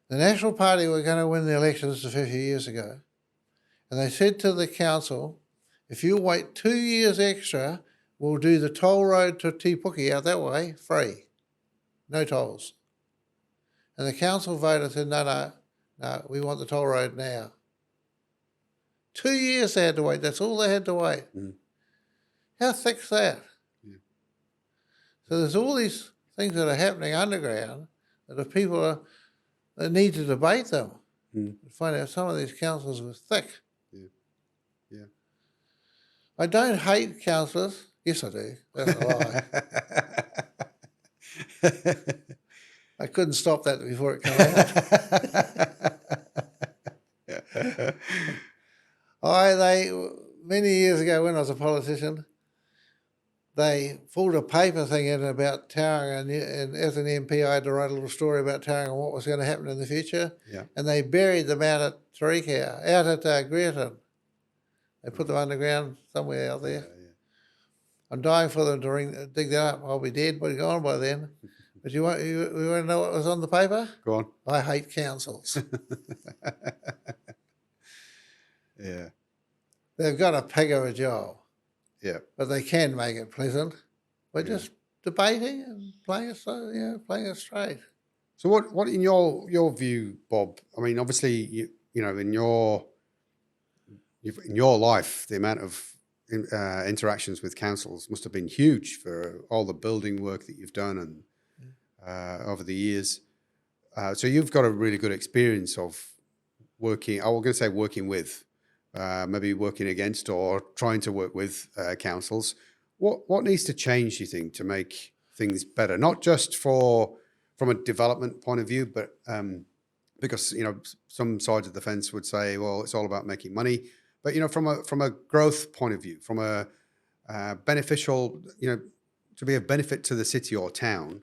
the National Party were going to win the elections a few years ago. And they said to the council, if you wait 2 years extra, we'll do the toll road to Te Puke out that way, free. No tolls. And the council voted and said, no, we want the toll road now. 2 years they had to wait. That's all they had to wait. How thick's that? Yeah. So there's all these things that are happening underground that if people that need to debate them, find out some of these councillors were thick. Yeah. Yeah. I don't hate councillors. Yes, I do. That's a lie. I couldn't stop that before it came out. Many years ago when I was a politician, they pulled a paper thing in about Tauranga, and as an MP I had to write a little story about Tauranga and what was going to happen in the future. Yeah. And they buried them out at Tauranga, out at Greerton. They put them underground somewhere out there. Yeah. I'm dying for them to dig that up. I'll be dead, but gone by then. But we want to know what was on the paper? Go on. I hate councils. Yeah. They've got a pig of a job. Yeah. But they can make it pleasant. But just debating and playing it straight. So what in your view, Bob? I mean, obviously, in your life, the amount of interactions with councils must have been huge for all the building work that you've done and over the years. So you've got a really good experience of working. I was going to say working with, maybe working against or trying to work with councils. What needs to change, do you think, to make things better? Not just from a development point of view, but because some sides of the fence would say, well, it's all about making money. But from a growth point of view, from a beneficial, to be a benefit to the city or town,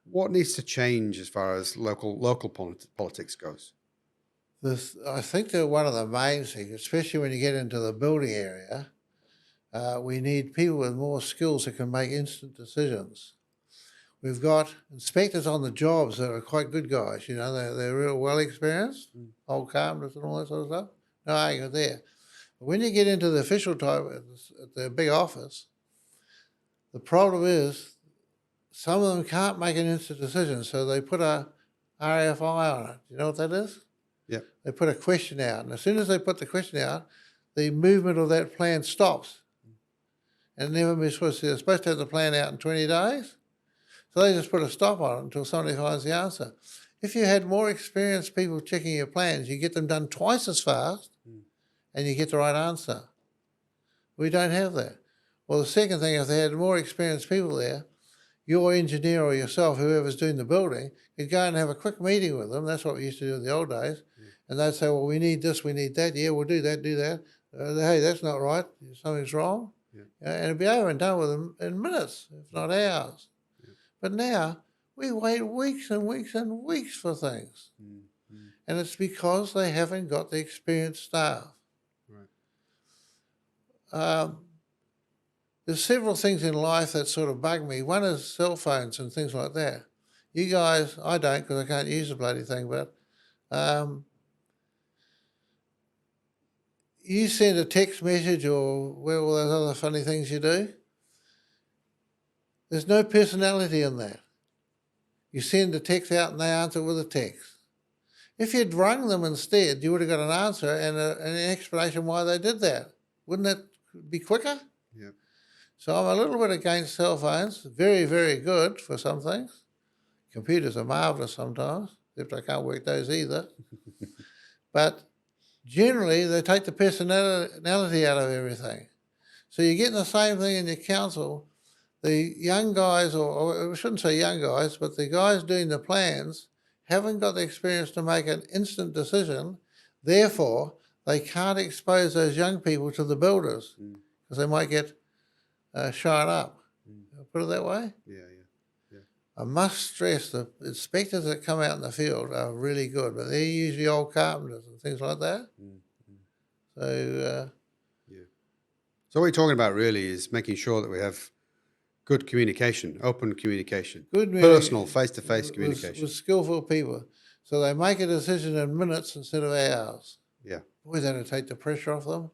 what needs to change as far as local politics goes? I think that one of the main things, especially when you get into the building area, we need people with more skills that can make instant decisions. We've got inspectors on the jobs that are quite good guys. They're real well experienced, old carpenters and all that sort of stuff. No argument there. But when you get into the official type at the big office, the problem is some of them can't make an instant decision, so they put a RFI on it. Do you know what that is? Yeah. They put a question out, and as soon as they put the question out, the movement of that plan stops. And it never moves forward. So they're supposed to have the plan out in 20 days, so they just put a stop on it until somebody finds the answer. If you had more experienced people checking your plans, you get them done twice as fast and you get the right answer. We don't have that. Well, the second thing, if they had more experienced people there, your engineer or yourself, whoever's doing the building, could go and have a quick meeting with them. That's what we used to do in the old days. And they'd say, well, we need this, we need that. Yeah, we'll do that, do that. Hey, that's not right. Something's wrong. Yeah. And it'd be over and done with them in minutes, if not hours. Yeah. But now we wait weeks and weeks and weeks for things. And it's because they haven't got the experienced staff. Right. There's several things in life that sort of bug me. One is cell phones and things like that. You guys, I don't because I can't use the bloody thing, but you send a text message or all those other funny things you do, there's no personality in that. You send a text out and they answer with a text. If you'd rung them instead, you would have got an answer and an explanation why they did that. Wouldn't that be quicker? Yeah. So I'm a little bit against cell phones. Very, very good for some things. Computers are marvellous sometimes, except I can't work those either. But generally, they take the personality out of everything. So you're getting the same thing in your council. The young guys, or I shouldn't say young guys, but the guys doing the plans haven't got the experience to make an instant decision. Therefore, they can't expose those young people to the builders because they might get shot up. I'll put it that way? Yeah. I must stress the inspectors that come out in the field are really good, but they're usually old carpenters and things like that. So, So what we're talking about really is making sure that we have good communication, open communication, personal, face-to-face communication. With skillful people. So they make a decision in minutes instead of hours. Yeah. Boy, that'll take the pressure off them.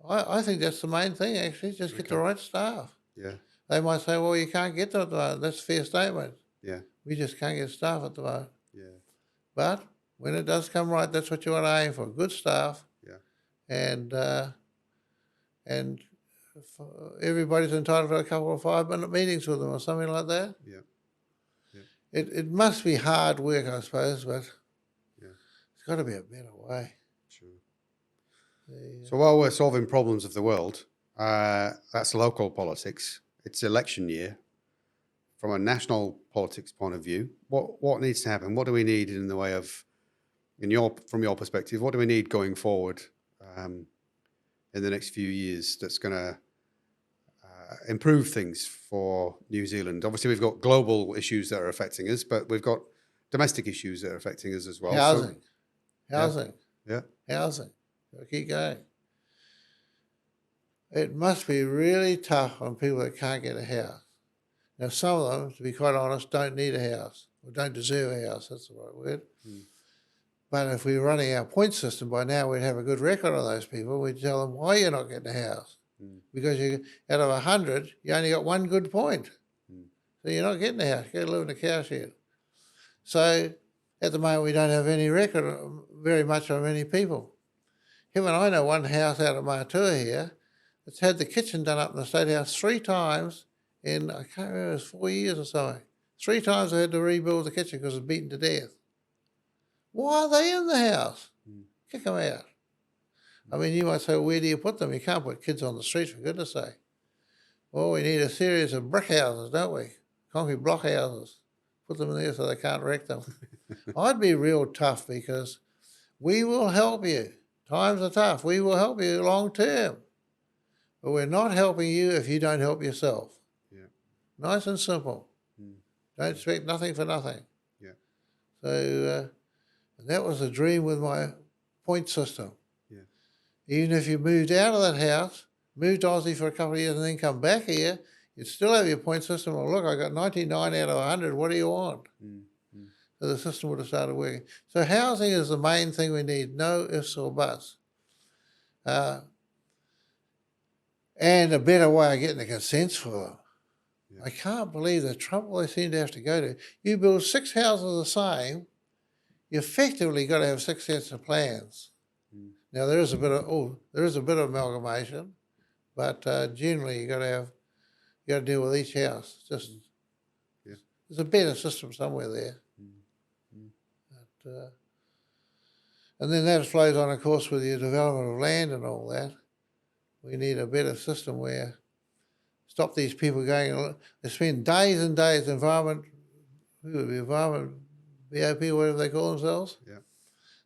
I think that's the main thing, actually, just get the right staff. Yeah. They might say, well, you can't get them at the moment. That's a fair statement. Yeah. We just can't get staff at the moment. Yeah. But when it does come right, that's what you want to aim for, good staff. Yeah. And everybody's entitled to a couple of 5-minute meetings with them or something like that. Yeah. It must be hard work, I suppose, but it's got to be a better way. Sure. So while we're solving problems of the world, that's local politics. It's election year. From a national politics point of view, what needs to happen? What do we need in the way of, from your perspective, what do we need going forward in the next few years that's going to improve things for New Zealand? Obviously, we've got global issues that are affecting us, but we've got domestic issues that are affecting us as well. Housing. Yeah. Housing. So keep going. It must be really tough on people that can't get a house. Now, some of them, to be quite honest, don't need a house or don't deserve a house. That's the right word. But if we were running our point system by now, we'd have a good record on those people. We'd tell them why you're not getting a house. because out of 100, you only got one good point. So you're not getting a house. You got to live in a cow shed. So at the moment, we don't have any record very much of any people. Him and I know one house out of Matamata here that's had the kitchen done up in the State House 3 times in, I can't remember, it was 4 years or something. 3 times they had to rebuild the kitchen because it was beaten to death. Why are they in the house? Kick them out. I mean, you might say, well, where do you put them? You can't put kids on the streets, for goodness sake. Well, we need a series of brick houses, don't we? Concrete block houses. Put them in there so they can't wreck them. I'd be real tough because we will help you. Times are tough. We will help you long term. But we're not helping you if you don't help yourself. Yeah. Nice and simple. Don't expect nothing for nothing. Yeah. So and that was a dream with my point system. Yeah. Even if you moved out of that house, moved to Aussie for a couple of years and then come back here, you'd still have your point system. Well, look, I got 99 out of 100. What do you want? So the system would have started working. So housing is the main thing we need, no ifs or buts. And a better way of getting the consents for them. Yeah. I can't believe the trouble they seem to have to go to. You build 6 houses the same, you effectively got to have 6 sets of plans. Now there is a bit of amalgamation, but generally you got to deal with each house. There's a better system somewhere there. But, and then that flows on, of course, with your development of land and all that. We need a better system where stop these people going. They spend days and days environment BOP, whatever they call themselves. Yeah.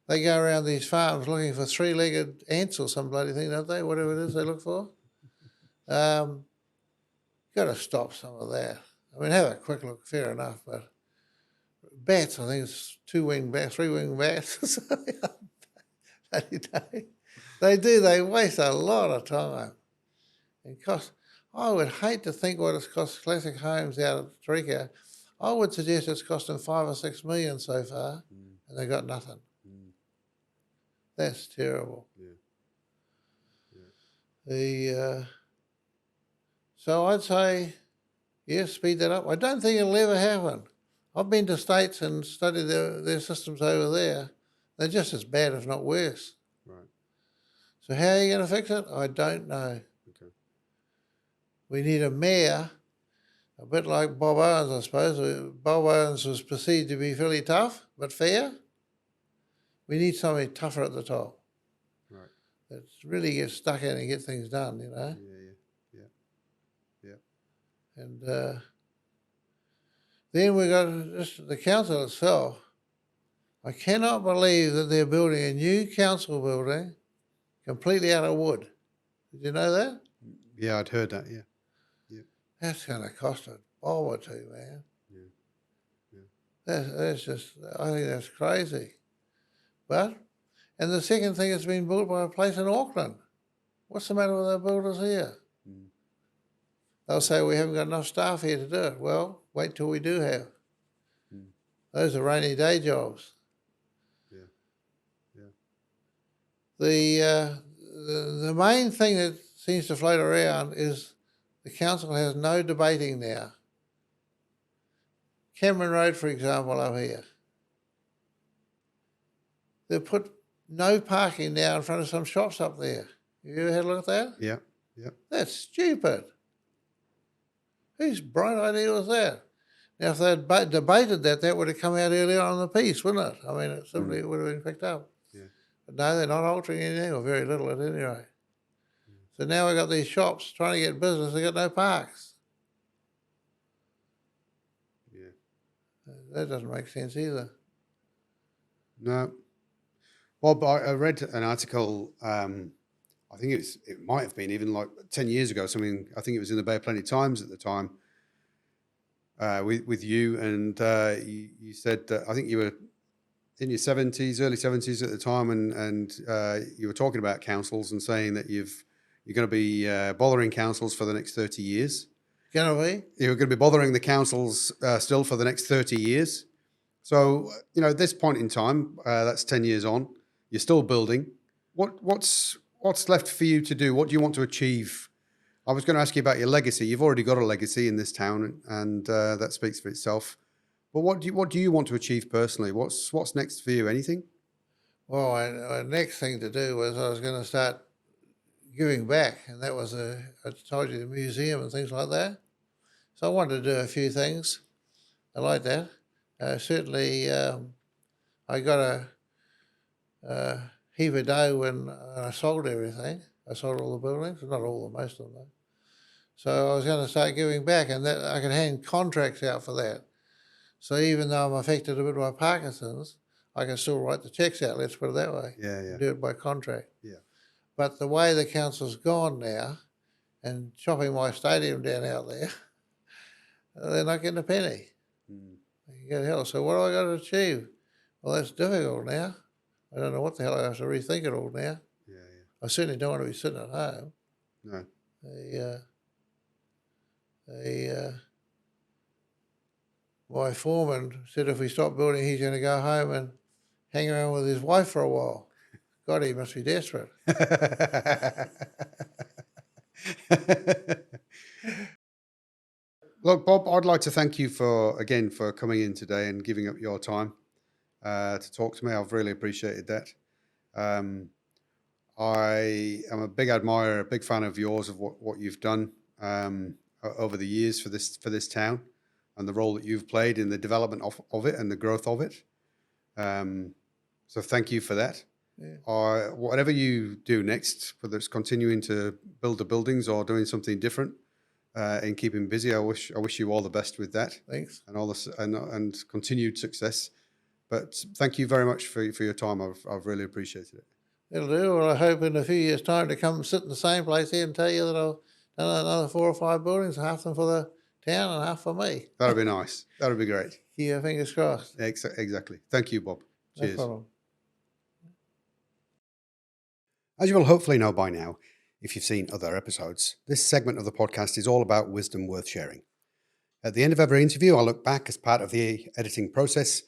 They go around these farms looking for 3-legged ants or some bloody thing, don't they? Whatever it is they look for. Got to stop some of that. I mean, have a quick look, fair enough, but bats, I think it's 2-winged bats, 3-winged bats. They waste a lot of time. And cost. I would hate to think what it's cost Classic Homes out of Tauranga. I would suggest it's cost them 5 or 6 million so far, and they got nothing. That's terrible. So I'd say, yes, speed that up. I don't think it'll ever happen. I've been to states and studied their systems over there. They're just as bad, if not worse. Right. So how are you going to fix it? I don't know. Okay. We need a mayor, a bit like Bob Owens, I suppose. Bob Owens was perceived to be fairly tough, but fair. We need somebody tougher at the top. Right. That really gets stuck in and get things done, you know. Yeah. And then we got just the council itself. I cannot believe that they're building a new council building completely out of wood. Did you know that? Yeah, I'd heard that, yeah. That's going to cost a bob or two, man. That's just, I think that's crazy. And the second thing, it's been built by a place in Auckland. What's the matter with our builders here? They'll say we haven't got enough staff here to do it. Well, wait till we do have. Those are rainy day jobs. The main thing that seems to float around is the council has no debating now. Cameron Road, for example, over here. They've put no parking now in front of some shops up there. Have you ever had a look at that? Yeah. That's stupid. Whose bright idea was that? Now, if they'd debated that, that would have come out earlier on in the piece, wouldn't it? I mean, it simply would have been picked up. Yeah. But no, they're not altering anything, or very little at any rate. So now we've got these shops trying to get business, they've got no parks. Yeah. That doesn't make sense either. No. Bob, I read an article, I think it might have been even like 10 years ago, something, I think it was in the Bay of Plenty Times at the time, with you, and you said that I think you were in your 70s, early 70s at the time, and you were talking about councils and saying that you're going to be bothering councils for the next 30 years. Going to be? You're going to be bothering the councils still for the next 30 years. So, at this point in time, that's 10 years on, you're still building. What's left for you to do? What do you want to achieve I was going to ask you about your legacy. You've already got a legacy in this town, and that speaks for itself. But what do you want to achieve personally? What's next for you? Anything? Well, my next thing to do was I was going to start giving back, and that was I told you, the museum and things like that. So I wanted to do a few things. I like that. Certainly, I got a heap of dough when I sold everything. I sold all the buildings, not all of them, most of them. Though. So I was going to start giving back, and that I could hand contracts out for that. So even though I'm affected a bit by Parkinson's, I can still write the checks out. Let's put it that way. Yeah, yeah, And do it by contract. yeah. But the way the council's gone now, and chopping my stadium down out there, they're not getting a penny. You get hell. So what do I got to achieve? Well, that's difficult now. I don't know what the hell I have to rethink it all now. Yeah, yeah. I certainly don't want to be sitting at home. No. My foreman said if we stop building, he's going to go home and hang around with his wife for a while. God, he must be desperate. Look, Bob, I'd like to thank you for coming in today and giving up your time to talk to me. I've really appreciated that. I am a big admirer, a big fan of yours, of what you've done over the years for this town, and the role that you've played in the development of it and the growth of it. So thank you for that. Yeah. Whatever you do next, whether it's continuing to build the buildings or doing something different in keeping busy, I wish you all the best with that. Thanks. And all this and continued success. But thank you very much for your time. I've really appreciated it. It'll do. Well, I hope in a few years' time to come sit in the same place here and tell you that I've done another 4 or 5 buildings, half them for the town and half for me. That'll be nice. That'll be great. Yeah, fingers crossed. Exactly. Thank you, Bob. Cheers. No problem. As you will hopefully know by now, if you've seen other episodes, this segment of the podcast is all about wisdom worth sharing. At the end of every interview, I look back as part of the editing process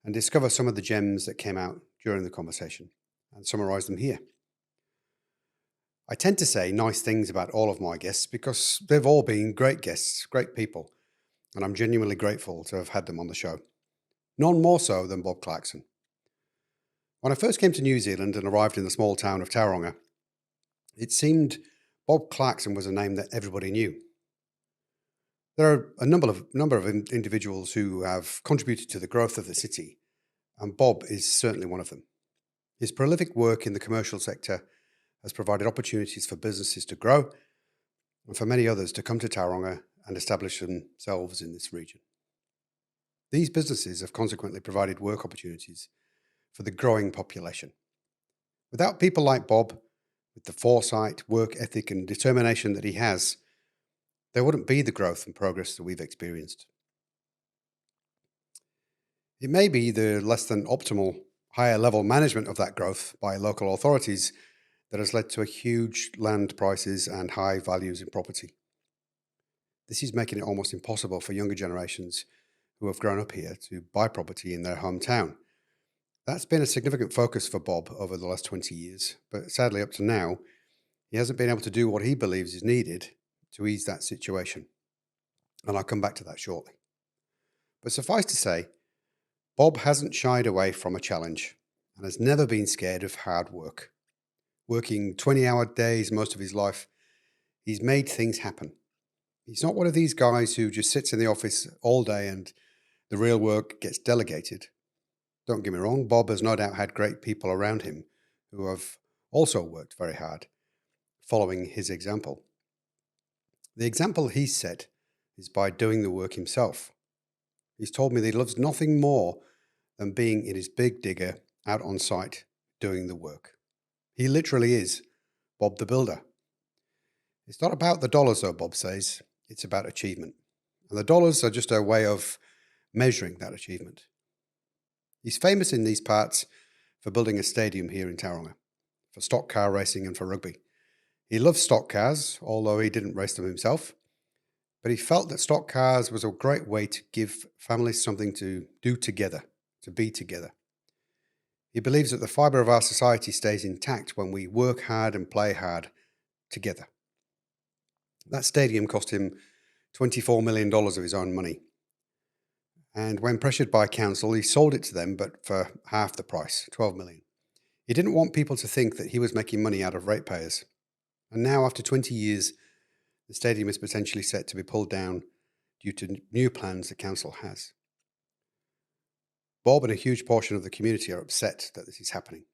and discover some of the gems that came out during the conversation and summarize them here. I tend to say nice things about all of my guests because they've all been great guests, great people, and I'm genuinely grateful to have had them on the show. None more so than Bob Clarkson. When I first came to New Zealand and arrived in the small town of Tauranga, it seemed Bob Clarkson was a name that everybody knew. There are a number of individuals who have contributed to the growth of the city, and Bob is certainly one of them. His prolific work in the commercial sector has provided opportunities for businesses to grow and for many others to come to Tauranga and establish themselves in this region. These businesses have consequently provided work opportunities for the growing population. Without people like Bob, with the foresight, work ethic and determination that he has, there wouldn't be the growth and progress that we've experienced. It may be the less than optimal higher level management of that growth by local authorities that has led to a huge land prices and high values in property. This is making it almost impossible for younger generations who have grown up here to buy property in their hometown. That's been a significant focus for Bob over the last 20 years, but sadly up to now, he hasn't been able to do what he believes is needed to ease that situation. And I'll come back to that shortly. But suffice to say, Bob hasn't shied away from a challenge and has never been scared of hard work. Working 20-hour days most of his life, he's made things happen. He's not one of these guys who just sits in the office all day and the real work gets delegated. Don't get me wrong, Bob has no doubt had great people around him who have also worked very hard, following his example. The example he's set is by doing the work himself. He's told me that he loves nothing more than being in his big digger out on site doing the work. He literally is Bob the Builder. It's not about the dollars though, Bob says. It's about achievement. And the dollars are just a way of measuring that achievement. He's famous in these parts for building a stadium here in Tauranga, for stock car racing and for rugby. He loves stock cars, although he didn't race them himself. But he felt that stock cars was a great way to give families something to do together, to be together. He believes that the fibre of our society stays intact when we work hard and play hard together. That stadium cost him $24 million of his own money. And when pressured by council, he sold it to them, but for half the price, $12 million. He didn't want people to think that he was making money out of ratepayers. And now, after 20 years, the stadium is potentially set to be pulled down due to new plans the council has. Bob and a huge portion of the community are upset that this is happening.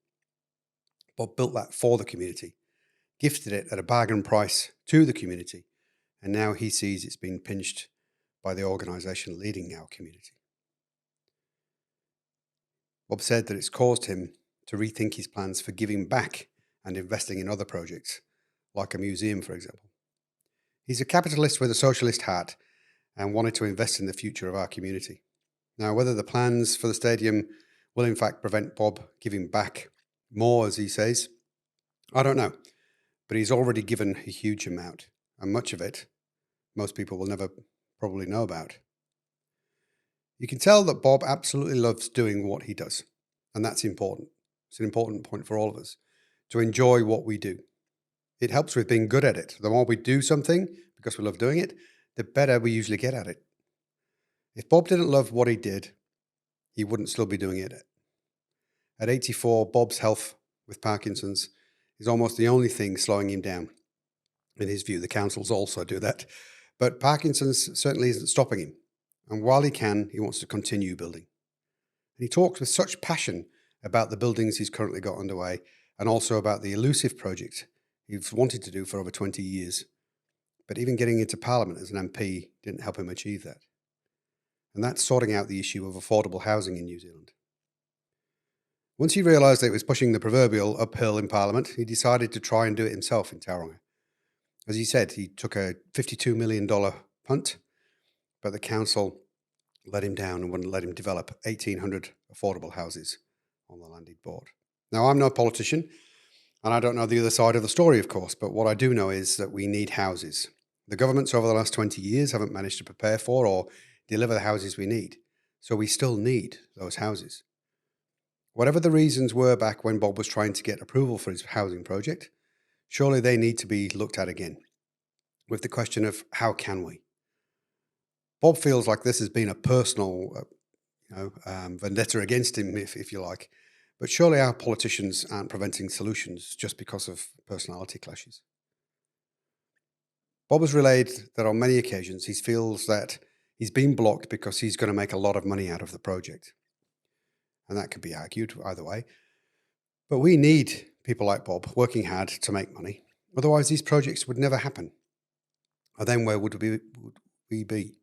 Bob built that for the community, gifted it at a bargain price to the community, and now he sees it's been pinched by the organisation leading our community. Bob said that it's caused him to rethink his plans for giving back and investing in other projects, like a museum, for example. He's a capitalist with a socialist hat and wanted to invest in the future of our community. Now, whether the plans for the stadium will in fact prevent Bob giving back more, as he says, I don't know. But he's already given a huge amount, and much of it most people will never probably know about. You can tell that Bob absolutely loves doing what he does, and that's important. It's an important point for all of us, to enjoy what we do. It helps with being good at it. The more we do something because we love doing it, the better we usually get at it. If Bob didn't love what he did, he wouldn't still be doing it. At 84, Bob's health with Parkinson's is almost the only thing slowing him down. In his view, the councils also do that. But Parkinson's certainly isn't stopping him. And while he can, he wants to continue building. And he talks with such passion about the buildings he's currently got underway, and also about the elusive project he's wanted to do for over 20 years. But even getting into Parliament as an MP didn't help him achieve that. And that's sorting out the issue of affordable housing in New Zealand. Once he realised that it was pushing the proverbial uphill in Parliament, he decided to try and do it himself in Tauranga. As he said, he took a $52 million punt, but the council let him down and wouldn't let him develop 1,800 affordable houses on the land he'd bought. Now, I'm no politician, and I don't know the other side of the story, of course, but what I do know is that we need houses. The governments over the last 20 years haven't managed to prepare for or deliver the houses we need, so we still need those houses. Whatever the reasons were back when Bob was trying to get approval for his housing project, surely they need to be looked at again, with the question of how can we? Bob feels like this has been a personal vendetta against him, if you like, but surely our politicians aren't preventing solutions just because of personality clashes. Bob has relayed that on many occasions he feels that he's been blocked because he's going to make a lot of money out of the project. And that could be argued either way. But we need people like Bob working hard to make money. Otherwise, these projects would never happen. And then where would we be?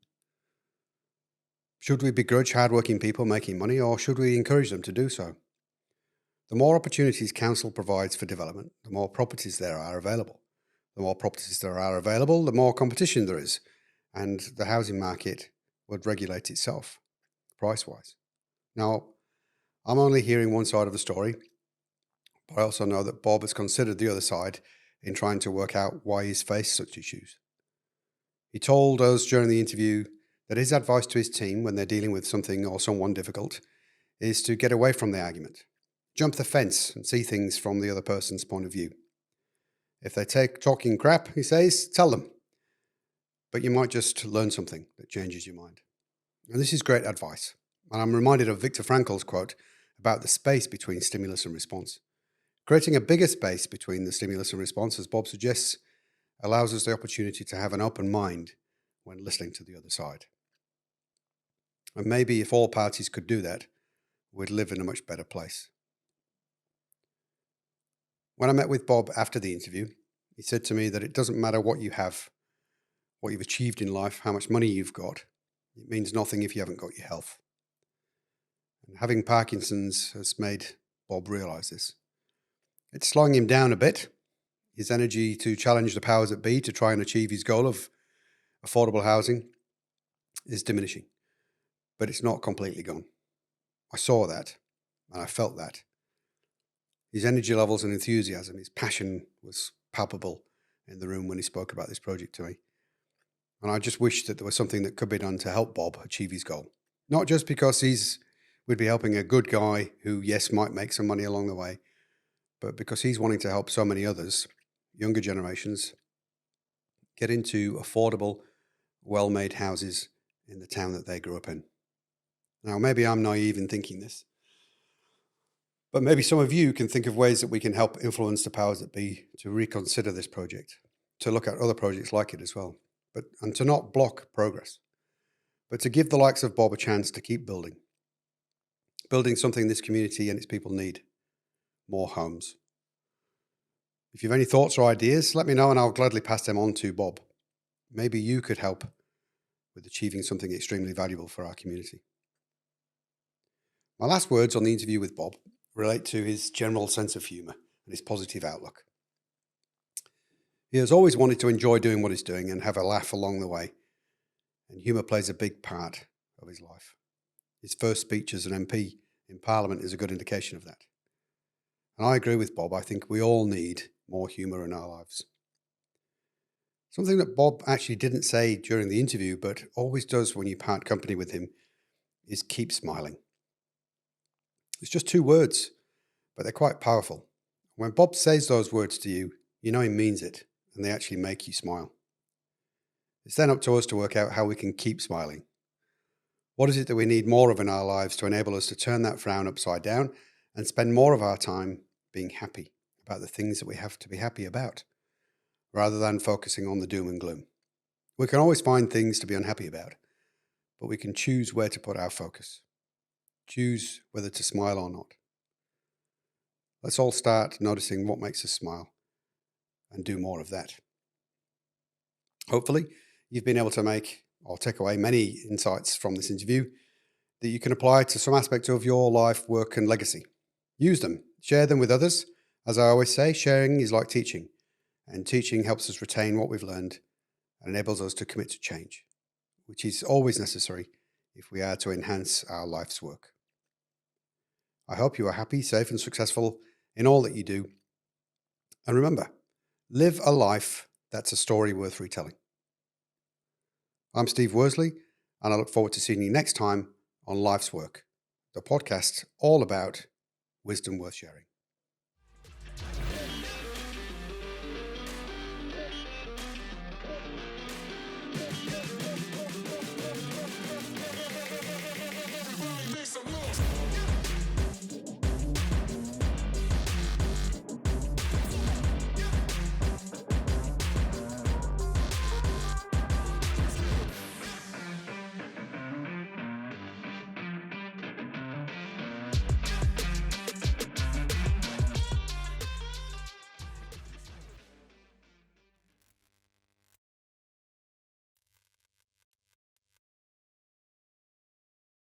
Should we begrudge hardworking people making money, or should we encourage them to do so? The more opportunities council provides for development, the more properties there are available. The more properties there are available, the more competition there is, and the housing market would regulate itself, price-wise. Now, I'm only hearing one side of the story, but I also know that Bob has considered the other side in trying to work out why he's faced such issues. He told us during the interview that his advice to his team when they're dealing with something or someone difficult is to get away from the argument, jump the fence and see things from the other person's point of view. If they take talking crap, he says, tell them. But you might just learn something that changes your mind. And this is great advice. And I'm reminded of Viktor Frankl's quote about the space between stimulus and response. Creating a bigger space between the stimulus and response, as Bob suggests, allows us the opportunity to have an open mind when listening to the other side. And maybe if all parties could do that, we'd live in a much better place. When I met with Bob after the interview, he said to me that it doesn't matter what you have, what you've achieved in life, how much money you've got. It means nothing if you haven't got your health. And having Parkinson's has made Bob realise this. It's slowing him down a bit. His energy to challenge the powers that be to try and achieve his goal of affordable housing is diminishing, but it's not completely gone. I saw that and I felt that. His energy levels and enthusiasm, his passion was palpable in the room when he spoke about this project to me. And I just wish that there was something that could be done to help Bob achieve his goal. Not just because we'd be helping a good guy who, yes, might make some money along the way, but because he's wanting to help so many others, younger generations, get into affordable, well-made houses in the town that they grew up in. Now, maybe I'm naive in thinking this, but maybe some of you can think of ways that we can help influence the powers that be to reconsider this project, to look at other projects like it as well, and to not block progress, but to give the likes of Bob a chance to keep building something this community and its people need: more homes. If you have any thoughts or ideas, let me know and I'll gladly pass them on to Bob. Maybe you could help with achieving something extremely valuable for our community. My last words on the interview with Bob relate to his general sense of humour and his positive outlook. He has always wanted to enjoy doing what he's doing and have a laugh along the way, and humour plays a big part of his life. His first speech as an MP in Parliament is a good indication of that. And I agree with Bob. I think we all need more humour in our lives. Something that Bob actually didn't say during the interview, but always does when you part company with him, is keep smiling. It's just 2 words, but they're quite powerful. When Bob says those words to you, you know he means it, and they actually make you smile. It's then up to us to work out how we can keep smiling. What is it that we need more of in our lives to enable us to turn that frown upside down and spend more of our time being happy about the things that we have to be happy about, rather than focusing on the doom and gloom? We can always find things to be unhappy about, but we can choose where to put our focus. Choose whether to smile or not. Let's all start noticing what makes us smile and do more of that. Hopefully, you've been able to make or take away many insights from this interview that you can apply to some aspect of your life, work, and legacy. Use them. Share them with others. As I always say, sharing is like teaching, and teaching helps us retain what we've learned and enables us to commit to change, which is always necessary if we are to enhance our life's work. I hope you are happy, safe, and successful in all that you do. And remember, live a life that's a story worth retelling. I'm Steve Worsley, and I look forward to seeing you next time on Life's Work, the podcast all about wisdom worth sharing.